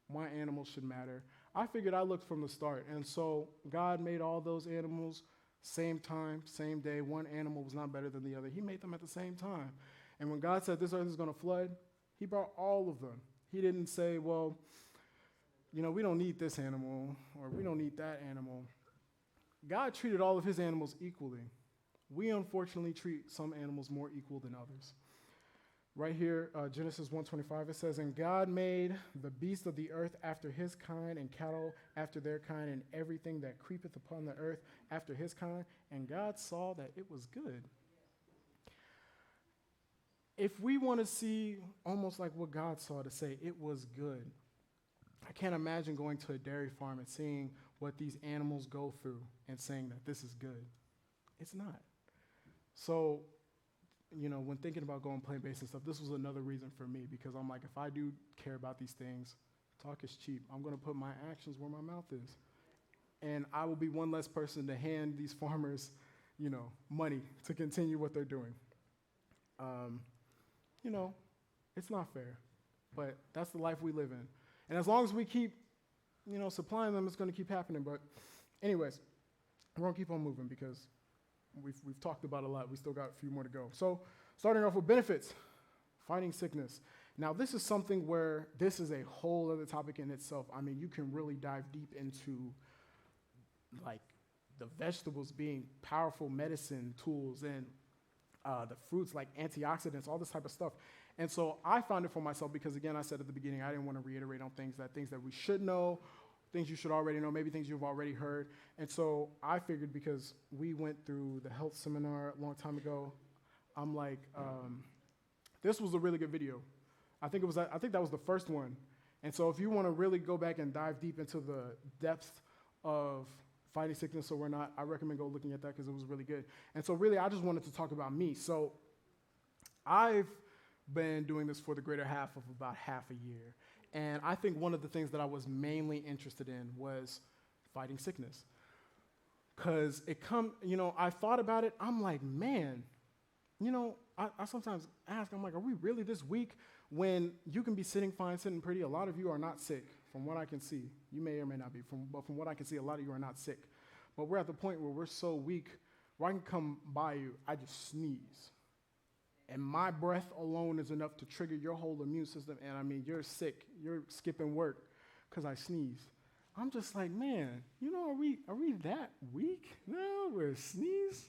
why animals should matter, I figured I looked from the start. And so God made all those animals same time, same day. One animal was not better than the other. He made them at the same time. And when God said this earth is going to flood, he brought all of them. He didn't say, well, we don't need this animal or we don't need that animal. God treated all of his animals equally. We unfortunately treat some animals more equal than others. Right here, Genesis 1:25, it says, "And God made the beasts of the earth after his kind, and cattle after their kind, and everything that creepeth upon the earth after his kind. And God saw that it was good." If we want to see almost like what God saw to say, it was good. I can't imagine going to a dairy farm and seeing what these animals go through and saying that this is good. It's not. So, when thinking about going plant-based and stuff, this was another reason for me, because I'm like, if I do care about these things, talk is cheap. I'm going to put my actions where my mouth is. And I will be one less person to hand these farmers, money to continue what they're doing. It's not fair, but that's the life we live in. And as long as we keep, supplying them, it's going to keep happening. But anyways, we're going to keep on moving because we've talked about a lot. We still got a few more to go. So starting off with benefits, fighting sickness. Now, this is something where this is a whole other topic in itself. I mean, you can really dive deep into, like, the vegetables being powerful medicine tools and the fruits like antioxidants, all this type of stuff. And so I found it for myself because, again, I said at the beginning, I didn't want to reiterate on things that we should know, things you should already know, maybe things you've already heard. And so I figured, because we went through the health seminar a long time ago, I'm like, this was a really good video. I think that was the first one. And so if you want to really go back and dive deep into the depth of fighting sickness or whatnot, I recommend go looking at that because it was really good. And so really, I just wanted to talk about me. So I've been doing this for the greater half of about half a year. And I think one of the things that I was mainly interested in was fighting sickness. Because I thought about it, I'm like, man, I sometimes ask, I'm like, are we really this weak when you can be sitting fine, sitting pretty? A lot of you are not sick, from what I can see. You may or may not be, but from what I can see, a lot of you are not sick. But we're at the point where we're so weak, where I can come by you, I just sneeze. And my breath alone is enough to trigger your whole immune system. And I mean, you're sick. You're skipping work because I sneezed. I'm just like, man, are we that weak? No, we're a sneeze.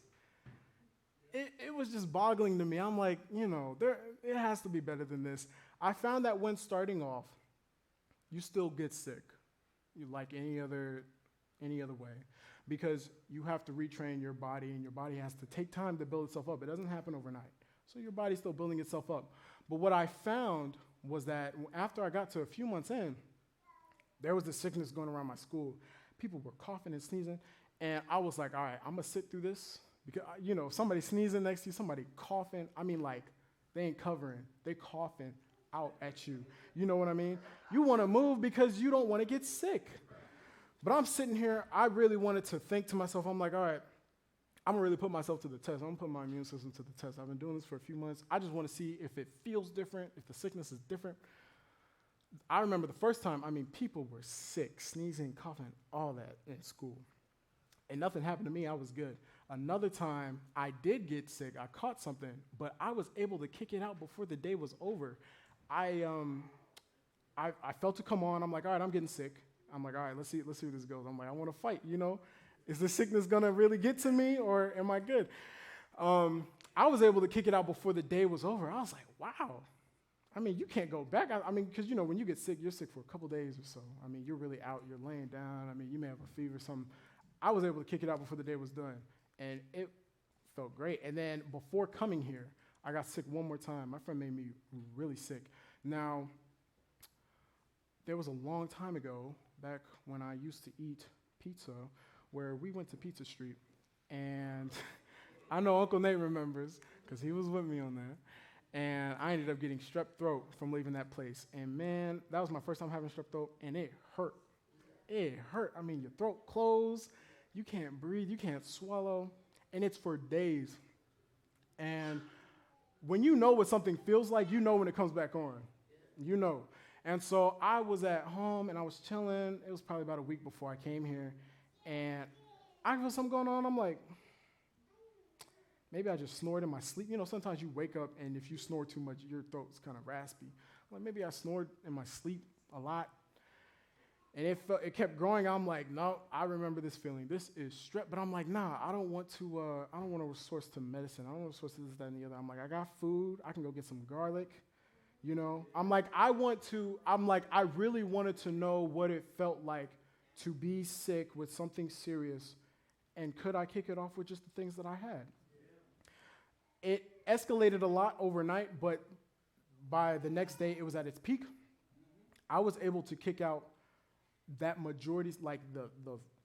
It was just boggling to me. I'm like, it has to be better than this. I found that when starting off, you still get sick, like any other way, because you have to retrain your body, and your body has to take time to build itself up. It doesn't happen overnight. So your body's still building itself up. But what I found was that after I got to a few months in, there was this sickness going around my school. People were coughing and sneezing, and I was like, all right, I'm going to sit through this. Because, somebody sneezing next to you, somebody coughing. I mean, like, they ain't covering. They coughing out at you. You know what I mean? You want to move because you don't want to get sick. But I'm sitting here, I really wanted to think to myself, I'm like, all right, I'm going to really put myself to the test. I'm going to put my immune system to the test. I've been doing this for a few months. I just want to see if it feels different, if the sickness is different. I remember the first time, people were sick, sneezing, coughing, all that in school. And nothing happened to me. I was good. Another time, I did get sick. I caught something, but I was able to kick it out before the day was over. I felt it come on. I'm like, all right, I'm getting sick. I'm like, all right, let's see where this goes. I'm like, I want to fight, Is this sickness going to really get to me, or am I good? I was able to kick it out before the day was over. I was like, wow. You can't go back. Because, when you get sick, you're sick for a couple days or so. You're really out. You're laying down. You may have a fever or something. I was able to kick it out before the day was done, and it felt great. And then before coming here, I got sick one more time. My friend made me really sick. Now, there was a long time ago, back when I used to eat pizza, where we went to Pizza Street, and I know Uncle Nate remembers, because he was with me on that, and I ended up getting strep throat from leaving that place. And man, that was my first time having strep throat, and it hurt. It hurt. Your throat closed, you can't breathe, you can't swallow, and it's for days. And when you know what something feels like, you know when it comes back on. You know. And so I was at home, and I was chilling. It was probably about a week before I came here, and I feel something going on. I'm like, maybe I just snored in my sleep. Sometimes you wake up, and if you snore too much, your throat's kind of raspy. I'm like, maybe I snored in my sleep a lot. And it kept growing. I'm like, no, I remember this feeling. This is strep. But I'm like, nah, I don't want to resource to medicine. I don't want to resource to this, that, and the other. I'm like, I got food. I can go get some garlic. You know, I'm like, I really wanted to know what it felt like to be sick with something serious, and could I kick it off with just the things that I had? It escalated a lot overnight, but by the next day, it was at its peak. I was able to kick out that majority, like the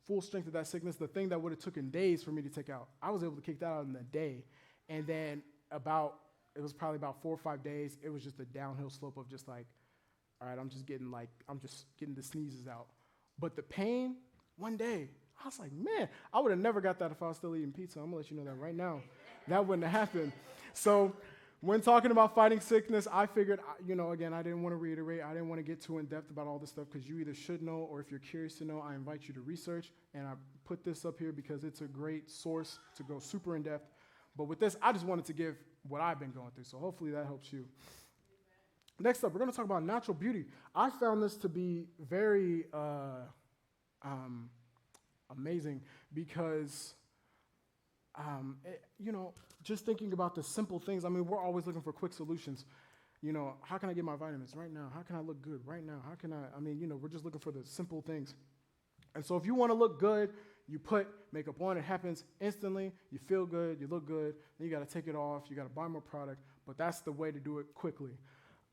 full strength of that sickness, the thing that would have taken days for me to take out. I was able to kick that out in a day, and then it was probably about 4 or 5 days. It was just a downhill slope of just like, all right, I'm just getting the sneezes out. But the pain, one day, I was like, man, I would have never got that if I was still eating pizza. I'm going to let you know that right now. That wouldn't have happened. So when talking about fighting sickness, I figured, again, I didn't want to reiterate. I didn't want to get too in-depth about all this stuff because you either should know, or if you're curious to know, I invite you to research. And I put this up here because it's a great source to go super in-depth. But with this, I just wanted to give what I've been going through. So hopefully that helps you. Next up, we're going to talk about natural beauty. I found this to be very amazing because, just thinking about the simple things. I mean, we're always looking for quick solutions. How can I get my vitamins right now? How can I look good right now? We're just looking for the simple things. And so if you want to look good, you put makeup on, it happens instantly, you feel good, you look good, then you got to take it off, you got to buy more product, but that's the way to do it quickly.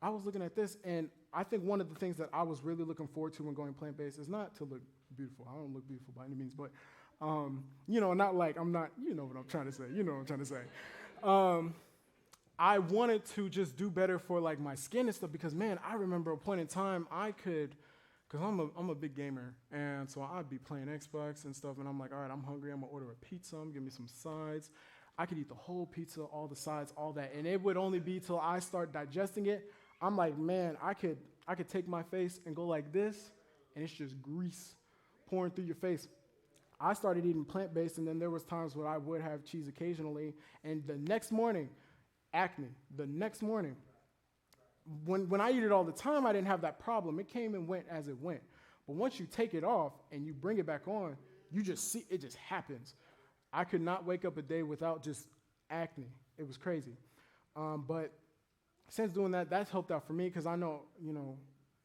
I was looking at this, and I think one of the things that I was really looking forward to when going plant-based is not to look beautiful. I don't look beautiful by any means, but, not like I'm not, you know what I'm trying to say. I wanted to just do better for, like, my skin and stuff because, man, I remember a point in time because I'm a big gamer, and so I'd be playing Xbox and stuff, and I'm like, all right, I'm hungry, I'm going to order a pizza, give me some sides. I could eat the whole pizza, all the sides, all that, and it would only be till I start digesting it. I'm like, man, I could take my face and go like this, and it's just grease pouring through your face. I started eating plant-based, and then there was times where I would have cheese occasionally, and the next morning, acne. The next morning. When I eat it all the time, I didn't have that problem. It came and went as it went. But once you take it off and you bring it back on, you just see it just happens. I could not wake up a day without just acne. It was crazy. But since doing that, that's helped out for me because I know,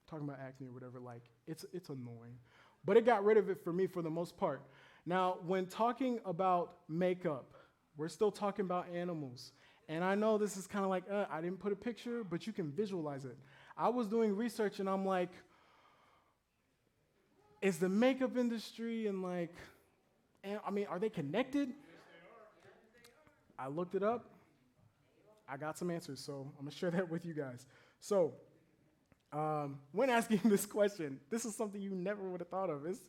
talking about acne or whatever, like it's annoying. But it got rid of it for me for the most part. Now, when talking about makeup, we're still talking about animals. And I know this is kind of like, I didn't put a picture, but you can visualize it. I was doing research, and I'm like, is the makeup industry and are they connected? I looked it up. I got some answers, so I'm going to share that with you guys. So when asking this question, this is something you never would have thought of. Is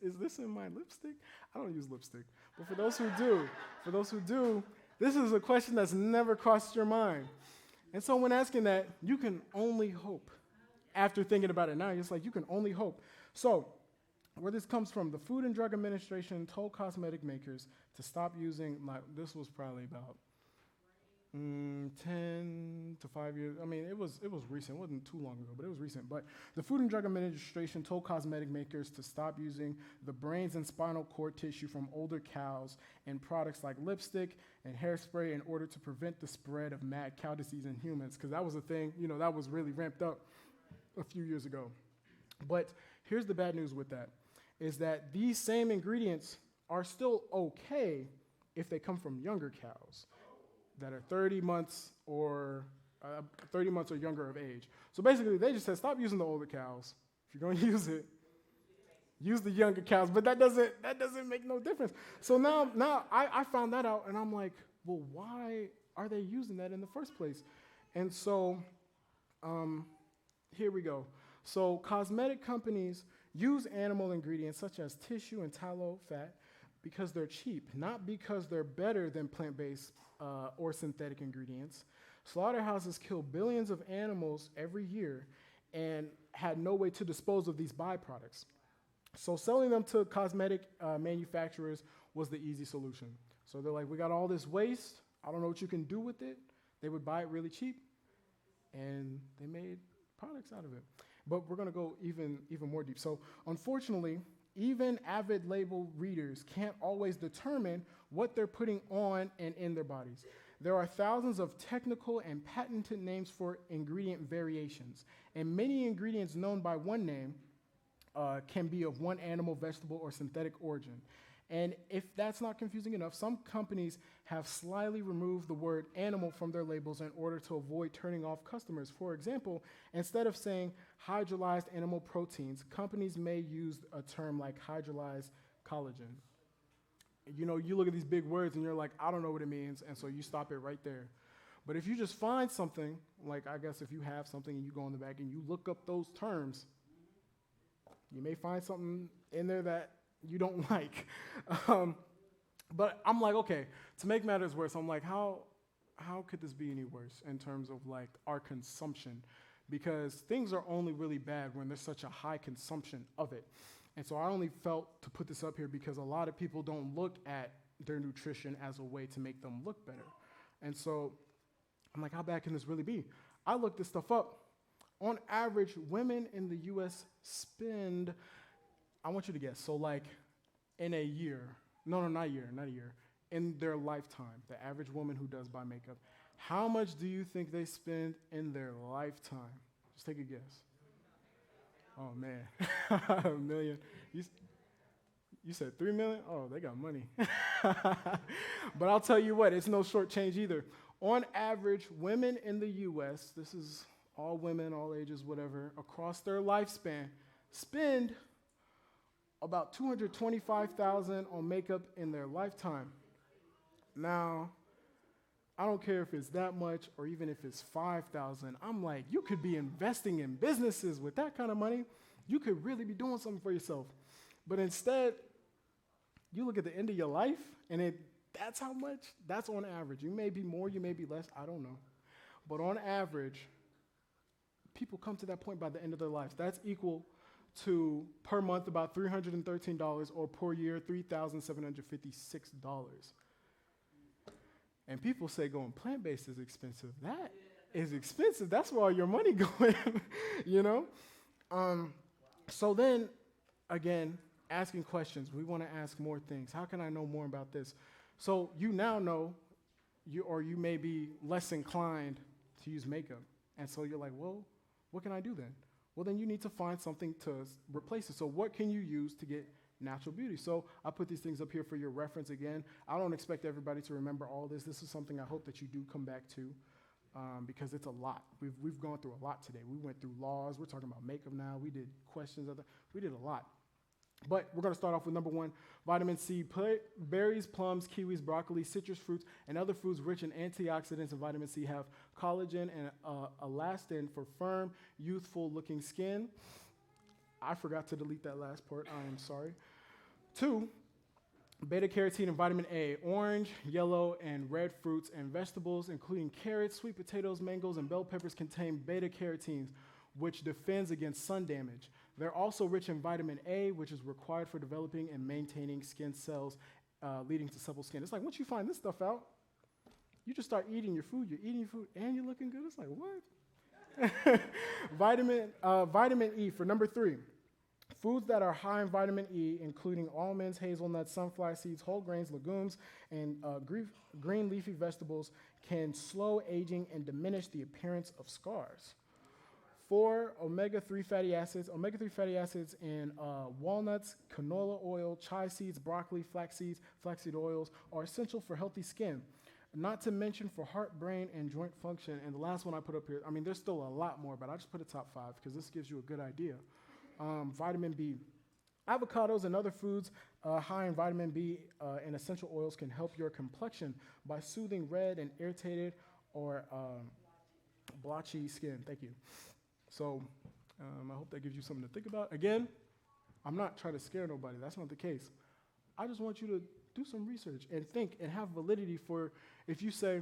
this in my lipstick? I don't use lipstick. But for those who do, this is a question that's never crossed your mind. And so when asking that, you can only hope. After thinking about it now, it's like you can only hope. So where this comes from, the Food and Drug Administration told cosmetic makers to stop using, this was probably about 10 to 5 years. I mean, it was recent. It wasn't too long ago, but it was recent. But the Food and Drug Administration told cosmetic makers to stop using the brains and spinal cord tissue from older cows in products like lipstick and hairspray in order to prevent the spread of mad cow disease in humans, because that was a thing, that was really ramped up a few years ago. But here's the bad news with that, is that these same ingredients are still okay if they come from younger cows that are 30 months or younger of age. So basically, they just said, stop using the older cows. If you're going to use it, use the younger cows. But that doesn't make no difference. So now I found that out, and I'm like, well, why are they using that in the first place? And so here we go. So cosmetic companies use animal ingredients such as tissue and tallow fat because they're cheap, not because they're better than plant-based or synthetic ingredients. Slaughterhouses kill billions of animals every year and had no way to dispose of these byproducts. So selling them to cosmetic manufacturers was the easy solution. So they're like, we got all this waste. I don't know what you can do with it. They would buy it really cheap, and they made products out of it. But we're going to go even more deep. So unfortunately, even avid label readers can't always determine what they're putting on and in their bodies. There are thousands of technical and patented names for ingredient variations, and many ingredients known by one name can be of one animal, vegetable, or synthetic origin. And if that's not confusing enough, some companies have slyly removed the word animal from their labels in order to avoid turning off customers. For example, instead of saying hydrolyzed animal proteins, companies may use a term like hydrolyzed collagen. You know, you look at these big words and you're like, I don't know what it means, and so you stop it right there. But if you just find something, like I guess if you have something and you go in the back and you look up those terms, you may find something in there that you don't like. But I'm like, okay, to make matters worse, I'm like, how could this be any worse in terms of like our consumption? Because things are only really bad when there's such a high consumption of it. And so I only felt to put this up here because a lot of people don't look at their nutrition as a way to make them look better. And so I'm like, how bad can this really be? I looked this stuff up. On average, women in the US spend, I want you to guess, so like in a year, not a year, in their lifetime, the average woman who does buy makeup, how much do you think they spend in their lifetime? Just take a guess. Oh man, a million. You said 3 million? Oh, they got money. But I'll tell you what, it's no short change either. On average, women in the US, this is all women, all ages, whatever, across their lifespan, spend about $225,000 on makeup in their lifetime. Now, I don't care if it's that much or even if it's $5,000. I'm like, you could be investing in businesses with that kind of money. You could really be doing something for yourself. But instead, you look at the end of your life, and that's how much. That's on average. You may be more, you may be less, I don't know. But on average, people come to that point by the end of their lives. That's equal to, per month, about $313, or per year, $3,756. And people say going plant-based is expensive. That is expensive. That's where all your money going, you know? So then, again, asking questions. We want to ask more things. How can I know more about this? So you now know, you may be less inclined to use makeup. And so you're like, well, what can I do then? Well, then you need to find something to replace it. So what can you use to get natural beauty? So I put these things up here for your reference again. I don't expect everybody to remember all this. This is something I hope that you do come back to because it's a lot. We've gone through a lot today. We went through laws. We're talking about makeup now. We did questions. We did a lot. But we're going to start off with number one, vitamin C. Berries, plums, kiwis, broccoli, citrus fruits, and other foods rich in antioxidants and vitamin C have collagen and elastin for firm, youthful-looking skin. I forgot to delete that last part. I am sorry. 2, beta-carotene and vitamin A. Orange, yellow, and red fruits and vegetables, including carrots, sweet potatoes, mangoes, and bell peppers, contain beta-carotenes, which defends against sun damage. They're also rich in vitamin A, which is required for developing and maintaining skin cells, leading to supple skin. It's like, once you find this stuff out, you just start eating your food. You're eating your food, and you're looking good. It's like, what? Vitamin E for number 3. Foods that are high in vitamin E, including almonds, hazelnuts, sunflower seeds, whole grains, legumes, and green leafy vegetables, can slow aging and diminish the appearance of scars. 4, omega-3 fatty acids. Omega-3 fatty acids in walnuts, canola oil, chia seeds, broccoli, flax seeds, flaxseed oils are essential for healthy skin. Not to mention for heart, brain, and joint function. And the last one I put up here, I mean, there's still a lot more, but I just put a top 5 because this gives you a good idea. Vitamin B. Avocados and other foods high in vitamin B and essential oils can help your complexion by soothing red and irritated or blotchy skin. Thank you. So I hope that gives you something to think about. Again, I'm not trying to scare nobody. That's not the case. I just want you to do some research and think and have validity for, if you say,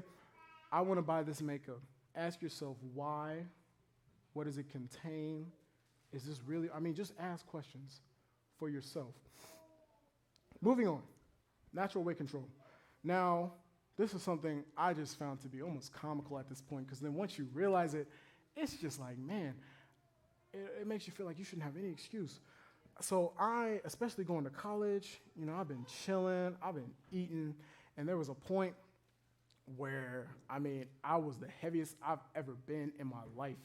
I want to buy this makeup, ask yourself why, what does it contain? Is this really, just ask questions for yourself. Moving on, natural weight control. Now, this is something I just found to be almost comical at this point, because then once you realize it, it's just like, man, it makes you feel like you shouldn't have any excuse. So I, especially going to college, I've been chilling, I've been eating, and there was a point where, I was the heaviest I've ever been in my life.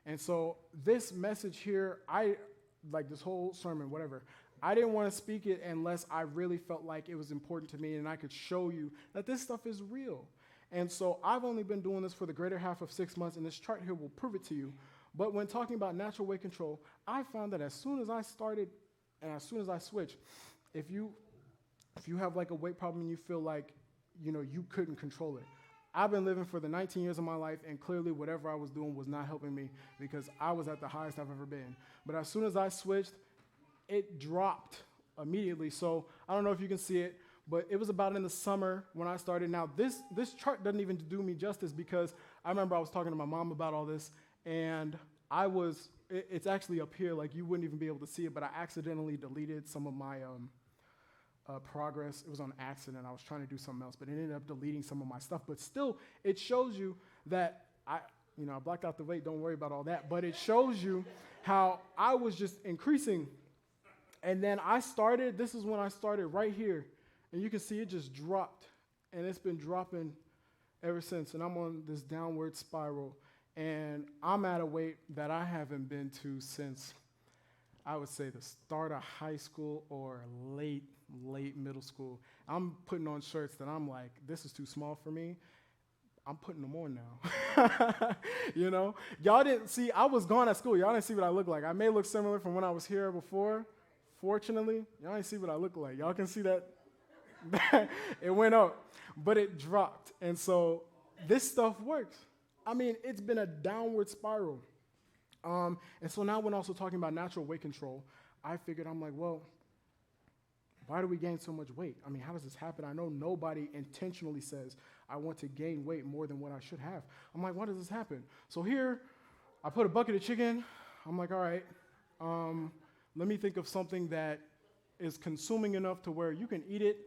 And so this message here, like this whole sermon, whatever, I didn't want to speak it unless I really felt like it was important to me and I could show you that this stuff is real. And so I've only been doing this for the greater half of 6 months, and this chart here will prove it to you. But when talking about natural weight control, I found that as soon as I started and as soon as I switched, if you have like a weight problem and you feel like, you couldn't control it, I've been living for the 19 years of my life, and clearly whatever I was doing was not helping me because I was at the highest I've ever been. But as soon as I switched, it dropped immediately. So I don't know if you can see it, but it was about in the summer when I started. Now, this chart doesn't even do me justice because I remember I was talking to my mom about all this, and it's actually up here, like you wouldn't even be able to see it, but I accidentally deleted some of my progress. It was on accident. I was trying to do something else, but it ended up deleting some of my stuff. But still, it shows you that I blacked out the weight. Don't worry about all that. But it shows you how I was just increasing. And then this is when I started right here. And you can see it just dropped. And it's been dropping ever since. And I'm on this downward spiral. And I'm at a weight that I haven't been to since, I would say, the start of high school or late middle school. I'm putting on shirts that I'm like, this is too small for me. I'm putting them on now. Y'all didn't see, I was gone at school. Y'all didn't see what I look like. I may look similar from when I was here before. Fortunately, y'all didn't see what I look like. Y'all can see that it went up, but it dropped. And so this stuff works. It's been a downward spiral. And so now when also talking about natural weight control, I figured, I'm like, well, why do we gain so much weight? How does this happen? I know nobody intentionally says, I want to gain weight more than what I should have. I'm like, why does this happen? So here, I put a bucket of chicken. I'm like, all right, let me think of something that is consuming enough to where you can eat it.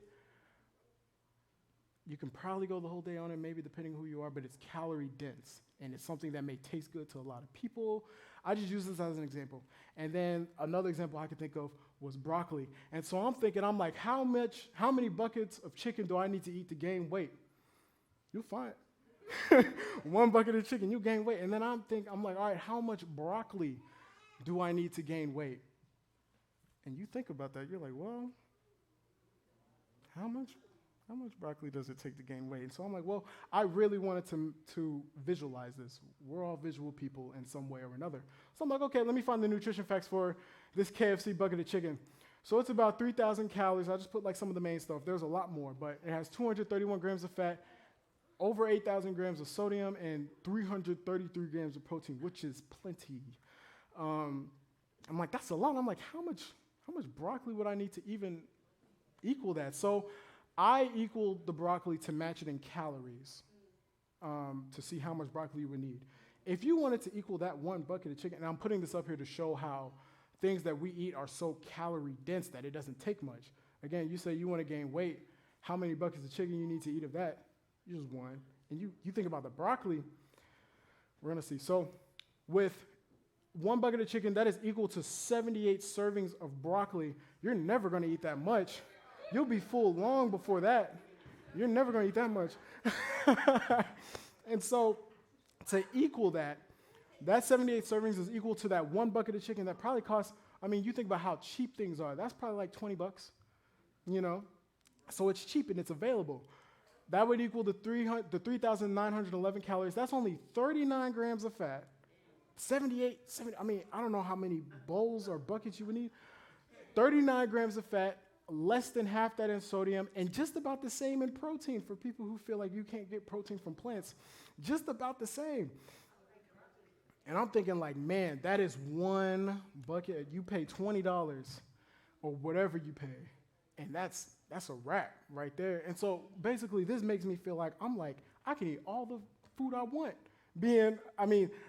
You can probably go the whole day on it, maybe depending who you are, but it's calorie dense, and it's something that may taste good to a lot of people. I just use this as an example. And then another example I could think of was broccoli. And so I'm thinking, I'm like, how many buckets of chicken do I need to eat to gain weight? You'll find one bucket of chicken, you gain weight. And then I'm like, all right, how much broccoli do I need to gain weight? And you think about that, you're like, well, how much broccoli does it take to gain weight? And so I'm like, well, I really wanted to visualize this. We're all visual people in some way or another. So I'm like, okay, let me find the nutrition facts for this KFC bucket of chicken. So it's about 3,000 calories. I just put like some of the main stuff. There's a lot more, but it has 231 grams of fat, over 8,000 grams of sodium, and 333 grams of protein, which is plenty. I'm like, that's a lot. I'm like, how much broccoli would I need to even equal that? So I equaled the broccoli to match it in calories to see how much broccoli you would need. If you wanted to equal that one bucket of chicken, and I'm putting this up here to show how things that we eat are so calorie dense that it doesn't take much. Again, you say you want to gain weight, how many buckets of chicken you need to eat of that? Just one. And you think about the broccoli, we're going to see. So with one bucket of chicken, that is equal to 78 servings of broccoli. You're never going to eat that much. You'll be full long before that. You're never going to eat that much. And so to equal that 78 servings is equal to that one bucket of chicken that probably costs, you think about how cheap things are. That's probably like $20, So it's cheap and it's available. That would equal the 3,911 calories. That's only 39 grams of fat. 70, I don't know how many bowls or buckets you would need. 39 grams of fat, less than half that in sodium, and just about the same in protein for people who feel like you can't get protein from plants. Just about the same. And I'm thinking like, man, that is one bucket. You pay $20 or whatever you pay, and that's a wrap right there. And so basically this makes me feel like I can eat all the food I want.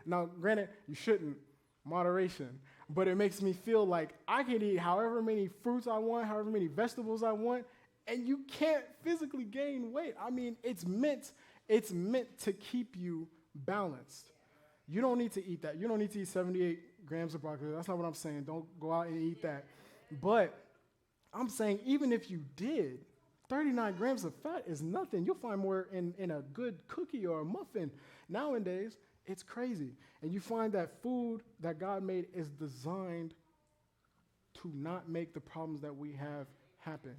Now granted, you shouldn't, moderation, but it makes me feel like I can eat however many fruits I want, however many vegetables I want, and you can't physically gain weight. It's meant to keep you balanced. You don't need to eat that. You don't need to eat 78 grams of broccoli. That's not what I'm saying. Don't go out and eat that. But I'm saying even if you did, 39 grams of fat is nothing. You'll find more in a good cookie or a muffin. Nowadays, it's crazy. And you find that food that God made is designed to not make the problems that we have happen.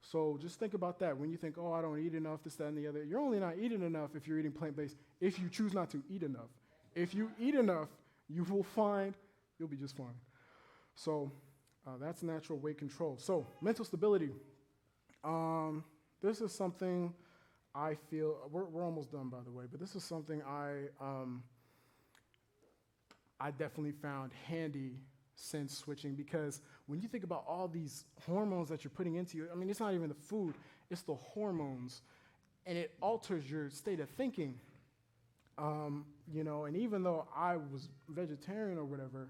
So just think about that. When you think, oh, I don't eat enough, this, that, and the other, you're only not eating enough if you're eating plant-based, if you choose not to eat enough. If you eat enough, you will find you'll be just fine. So that's natural weight control. So mental stability. This is something I feel, we're almost done, by the way, but this is something I definitely found handy since switching, because when you think about all these hormones that you're putting into you, I mean, it's not even the food, it's the hormones, and it alters your state of thinking. And even though I was vegetarian or whatever,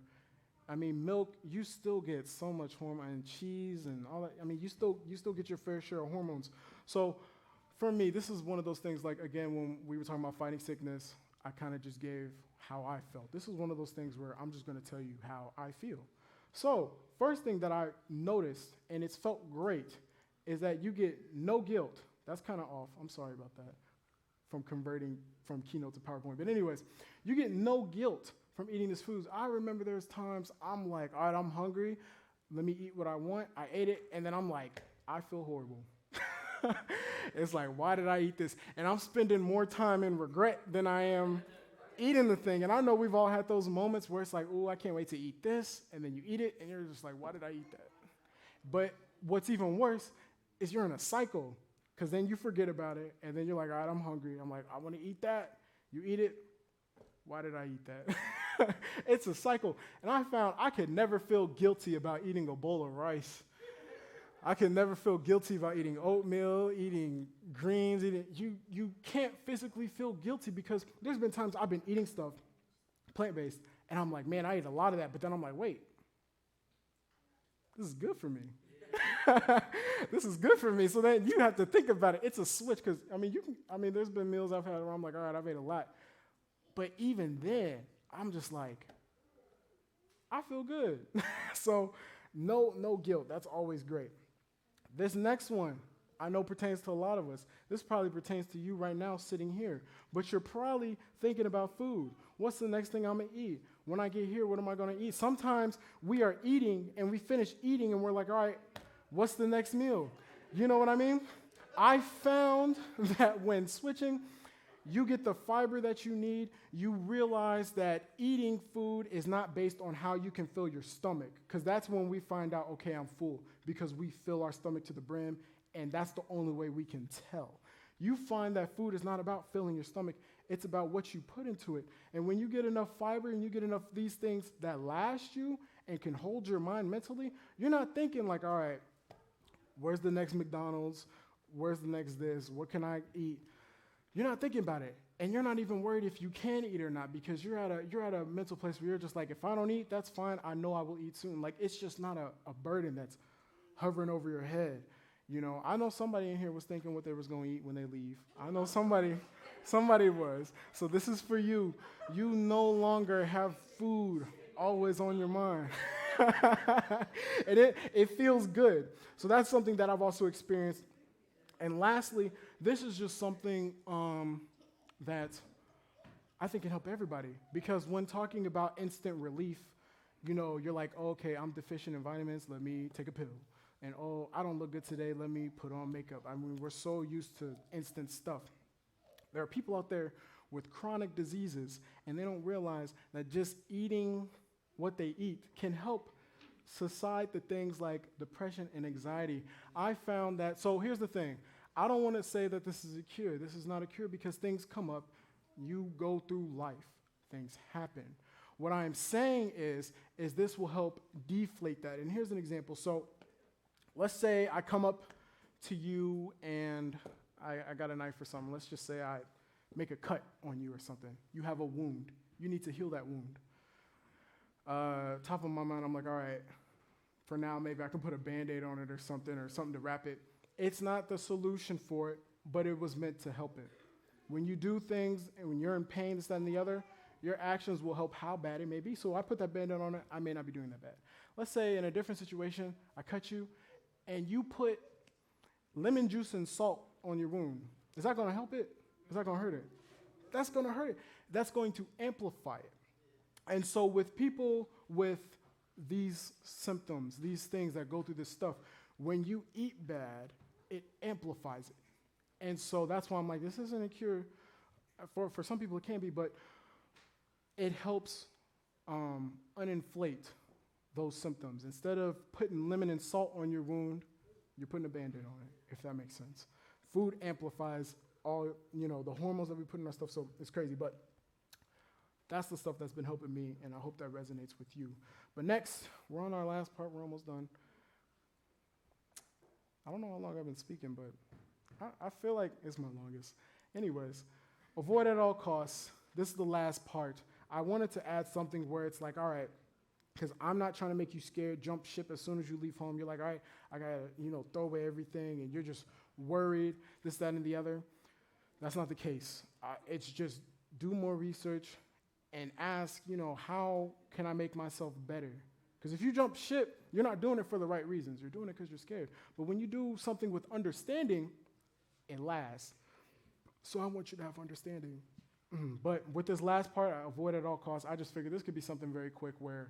I mean, milk, you still get so much hormone, and cheese and all that. I mean, you still get your fair share of hormones. So for me, this is one of those things, like, again, when we were talking about fighting sickness, I kind of just gave how I felt. This is one of those things where I'm just going to tell you how I feel. So first thing that I noticed, and it's felt great, is that you get no guilt. That's kind of off. I'm sorry about that, from converting from Keynote to PowerPoint. But anyways, you get no guilt from eating these foods. I remember there's times I'm like, all right, I'm hungry. Let me eat what I want. I ate it, and then I'm like, I feel horrible. It's like, why did I eat this? And I'm spending more time in regret than I am eating the thing. And I know we've all had those moments where it's like, oh, I can't wait to eat this. And then you eat it, and you're just like, why did I eat that? But what's even worse is you're in a cycle, because then you forget about it, and then you're like, all right, I'm hungry. I'm like, I want to eat that. You eat it. Why did I eat that? It's a cycle. And I found I could never feel guilty about eating a bowl of rice. I could never feel guilty about eating oatmeal, eating greens. You can't physically feel guilty, because there's been times I've been eating stuff, plant-based, and I'm like, man, I ate a lot of that. But then I'm like, wait, this is good for me. This is good for me. So then you have to think about it. It's a switch, because, there's been meals I've had where I'm like, all right, I've ate a lot. But even then, I'm just like, I feel good. So no guilt. That's always great. This next one, I know pertains to a lot of us. This probably pertains to you right now sitting here. But you're probably thinking about food. What's the next thing I'm going to eat? When I get here, what am I going to eat? Sometimes we are eating, and we finish eating, and we're like, all right, what's the next meal? You know what I mean? I found that when switching, you get the fiber that you need. You realize that eating food is not based on how you can fill your stomach, because that's when we find out, okay, I'm full, because we fill our stomach to the brim, and that's the only way we can tell. You find that food is not about filling your stomach. It's about what you put into it. And when you get enough fiber and you get enough these things that last you and can hold your mind mentally, you're not thinking like, all right, where's the next McDonald's? Where's the next this? What can I eat? You're not thinking about it, and you're not even worried if you can eat or not, because you're at a mental place where you're just like, if I don't eat, that's fine. I know I will eat soon. Like, it's just not a burden that's hovering over your head. I know somebody in here was thinking what they was going to eat when they leave. I know somebody was. So this is for you. You no longer have food always on your mind. And it feels good. So that's something that I've also experienced. And lastly, this is just something that I think can help everybody. Because when talking about instant relief, you're like, oh, okay, I'm deficient in vitamins, let me take a pill. And, oh, I don't look good today, let me put on makeup. We're so used to instant stuff. There are people out there with chronic diseases, and they don't realize that just eating what they eat can help subside the things like depression and anxiety. I found that, so here's the thing. I don't want to say that this is a cure. This is not a cure, because things come up. You go through life. Things happen. What I'm saying is this will help deflate that. And here's an example. So let's say I come up to you and I got a knife or something. Let's just say I make a cut on you or something. You have a wound. You need to heal that wound. Top of my mind, I'm like, all right, for now, maybe I can put a Band-Aid on it or something to wrap it. It's not the solution for it, but it was meant to help it. When you do things and when you're in pain, this, that, and the other, your actions will help how bad it may be. So I put that Band-Aid on it, I may not be doing that bad. Let's say in a different situation, I cut you, and you put lemon juice and salt on your wound. Is that going to help it? Is that going to hurt it? That's going to hurt it. That's going to amplify it. And so with people with these symptoms, these things that go through this stuff, when you eat bad, it amplifies it. And so that's why I'm like, this isn't a cure. For some people it can be, but it helps uninflate those symptoms. Instead of putting lemon and salt on your wound, you're putting a Band-Aid on it, if that makes sense. Food amplifies all, the hormones that we put in our stuff, so it's crazy. But that's the stuff that's been helping me, and I hope that resonates with you. But next, we're on our last part. We're almost done. I don't know how long I've been speaking, but I feel like it's my longest. Anyways, avoid at all costs. This is the last part. I wanted to add something where it's like, all right, because I'm not trying to make you scared, jump ship as soon as you leave home. You're like, all right, I got to, throw away everything, and you're just worried, this, that, and the other. That's not the case. It's just do more research and ask, how can I make myself better? Because if you jump ship, you're not doing it for the right reasons. You're doing it because you're scared. But when you do something with understanding, it lasts. So I want you to have understanding. But with this last part, I avoid at all costs. I just figured this could be something very quick where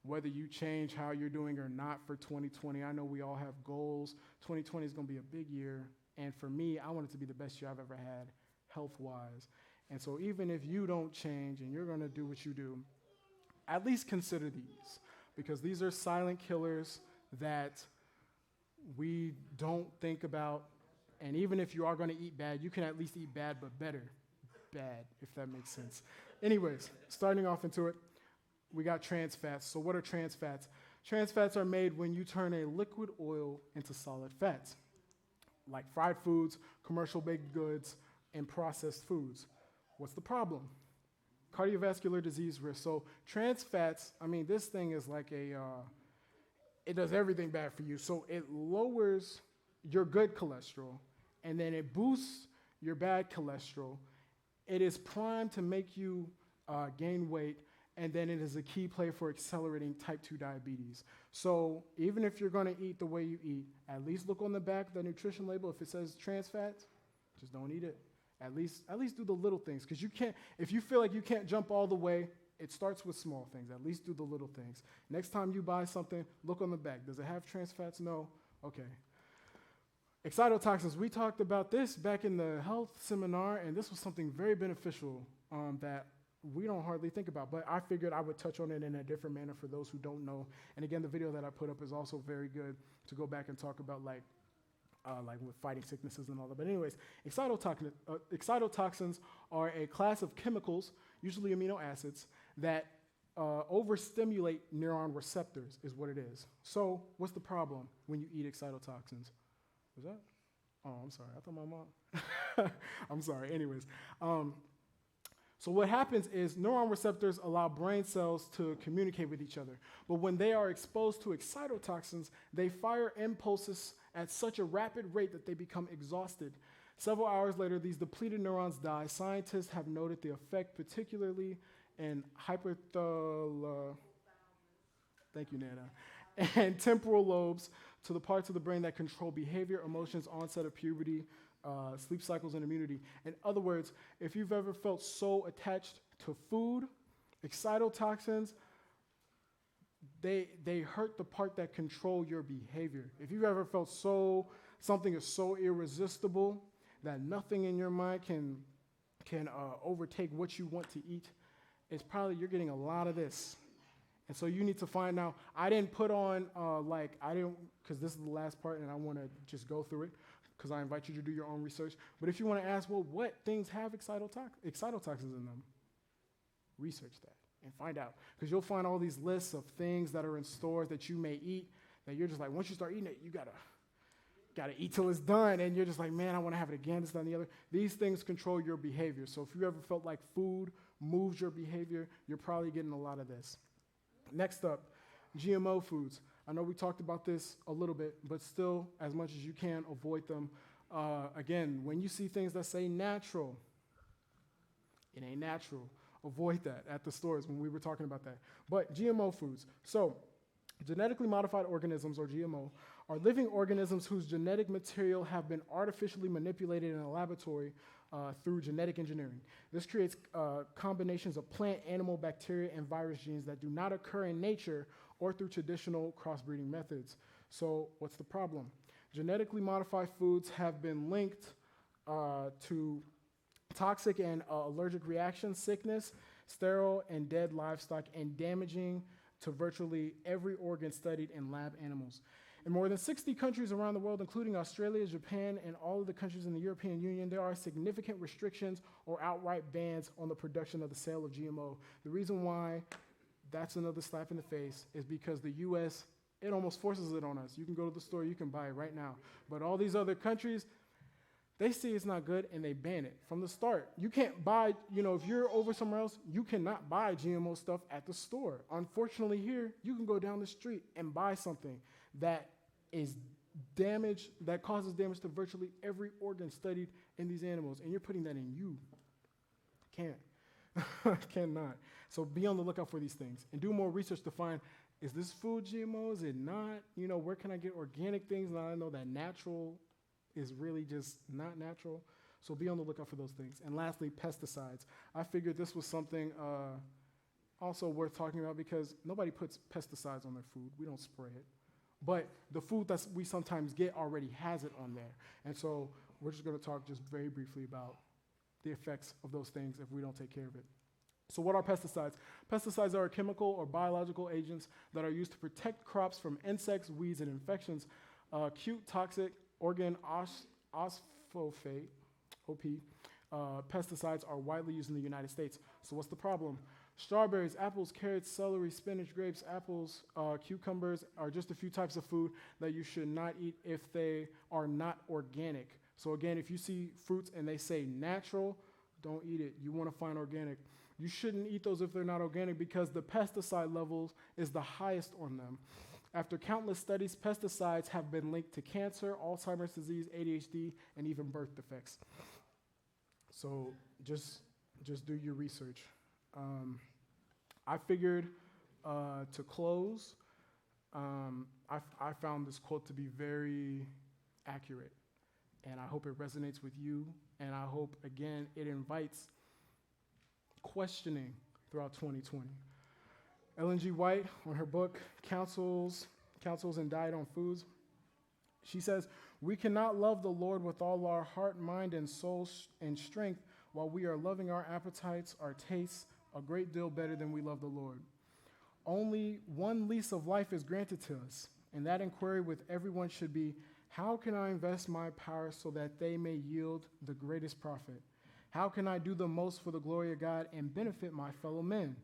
whether you change how you're doing or not for 2020, I know we all have goals. 2020 is going to be a big year. And for me, I want it to be the best year I've ever had, health-wise. And so even if you don't change and you're going to do what you do, at least consider these. Because these are silent killers that we don't think about. And even if you are going to eat bad, you can at least eat bad, but better. Bad, if that makes sense. Anyways, starting off into it, we got trans fats. So what are trans fats? Trans fats are made when you turn a liquid oil into solid fats, like fried foods, commercial baked goods, and processed foods. What's the problem? Cardiovascular disease risk. So trans fats, this thing is like it does everything bad for you. So it lowers your good cholesterol, and then it boosts your bad cholesterol. It is primed to make you gain weight, and then it is a key play for accelerating type 2 diabetes. So even if you're going to eat the way you eat, at least look on the back of the nutrition label. If it says trans fats, just don't eat it. At least do the little things, because you can't. If you feel like you can't jump all the way, it starts with small things. At least do the little things. Next time you buy something, look on the back. Does it have trans fats? No. Okay. Excitotoxins. We talked about this back in the health seminar, and this was something very beneficial that we don't hardly think about. But I figured I would touch on it in a different manner for those who don't know. And again, the video that I put up is also very good to go back and talk about, like with fighting sicknesses and all that. But anyways, excitotoxins are a class of chemicals, usually amino acids, that overstimulate neuron receptors is what it is. So what's the problem when you eat excitotoxins? Was that? Oh, I'm sorry. I thought my mom. I'm sorry. Anyways. So what happens is neuron receptors allow brain cells to communicate with each other. But when they are exposed to excitotoxins, they fire impulses at such a rapid rate that they become exhausted. Several hours later, these depleted neurons die. Scientists have noted the effect particularly in thank you, Nana, and temporal lobes, to the parts of the brain that control behavior, emotions, onset of puberty, sleep cycles, and immunity. In other words, if you've ever felt so attached to food, excitotoxins, they hurt the part that control your behavior. If you've ever felt something is so irresistible that nothing in your mind can overtake what you want to eat, it's probably you're getting a lot of this. And so you need to find out. I didn't put on, because this is the last part and I want to just go through it because I invite you to do your own research. But if you want to ask, well, what things have excitotoxins in them? Research that and find out. Because you'll find all these lists of things that are in stores that you may eat that you're just like, once you start eating it, you gotta eat till it's done. And you're just like, man, I want to have it again, this, that, and the other. These things control your behavior. So if you ever felt like food moves your behavior, you're probably getting a lot of this. Next up, Gmo foods. I know we talked about this a little bit, but still, as much as you can, avoid them. Again, when you see things that say natural, it ain't natural. avoid that at the stores when we were talking about that. But GMO foods. So genetically modified organisms, or GMO, are living organisms whose genetic material have been artificially manipulated in a laboratory through genetic engineering. This creates combinations of plant, animal, bacteria, and virus genes that do not occur in nature or through traditional crossbreeding methods. So what's the problem? Genetically modified foods have been linked to toxic and allergic reactions, sickness, sterile and dead livestock, and damaging to virtually every organ studied in lab animals. In more than 60 countries around the world, including Australia, Japan, and all of the countries in the European Union, there are significant restrictions or outright bans on the production of the sale of GMO. The reason why that's another slap in the face is because the US, it almost forces it on us. You can go to the store, you can buy it right now. But all these other countries, they see it's not good and they ban it from the start. You can't buy, if you're over somewhere else, you cannot buy GMO stuff at the store. Unfortunately here, you can go down the street and buy something that is damaged, that causes damage to virtually every organ studied in these animals, and you're putting that in you. Can't. Cannot. So be on the lookout for these things and do more research to find, is this food GMO? Is it not? Where can I get organic things? Now I know that natural is really just not natural. So be on the lookout for those things. And lastly, pesticides. I figured this was something also worth talking about because nobody puts pesticides on their food. We don't spray it. But the food that we sometimes get already has it on there. And so we're just going to talk just very briefly about the effects of those things if we don't take care of it. So what are pesticides? Pesticides are chemical or biological agents that are used to protect crops from insects, weeds, and infections. Acute toxic organ phosphate, OP, pesticides are widely used in the United States. So what's the problem? Strawberries, apples, carrots, celery, spinach, grapes, apples, cucumbers are just a few types of food that you should not eat if they are not organic. So again, if you see fruits and they say natural, don't eat it. You want to find organic. You shouldn't eat those if they're not organic because the pesticide levels is the highest on them. After countless studies, pesticides have been linked to cancer, Alzheimer's disease, ADHD, and even birth defects. So just do your research. I figured to close, I found this quote to be very accurate, and I hope it resonates with you, and I hope, again, it invites questioning throughout 2020. Ellen G. White, on her book, Counsels and Diet on Foods, she says, "We cannot love the Lord with all our heart, mind, and soul and strength while we are loving our appetites, our tastes, a great deal better than we love the Lord. Only one lease of life is granted to us, and that inquiry with everyone should be, how can I invest my power so that they may yield the greatest profit? How can I do the most for the glory of God and benefit my fellow men?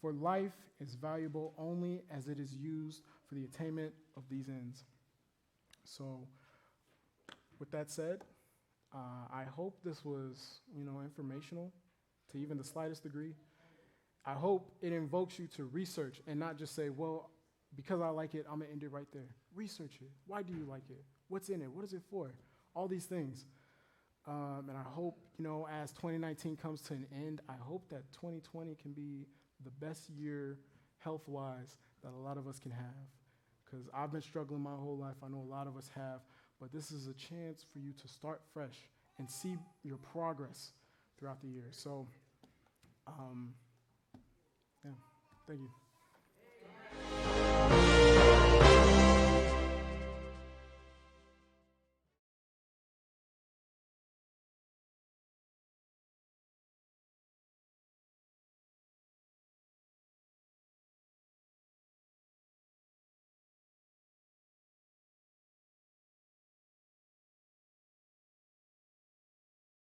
For life is valuable only as it is used for the attainment of these ends." So, with that said, I hope this was, informational to even the slightest degree. I hope it invokes you to research and not just say, well, because I like it, I'm going to end it right there. Research it. Why do you like it? What's in it? What is it for? All these things. And I hope, as 2019 comes to an end, I hope that 2020 can be the best year health-wise that a lot of us can have. Because I've been struggling my whole life. I know a lot of us have. But this is a chance for you to start fresh and see your progress throughout the year. So, yeah, thank you.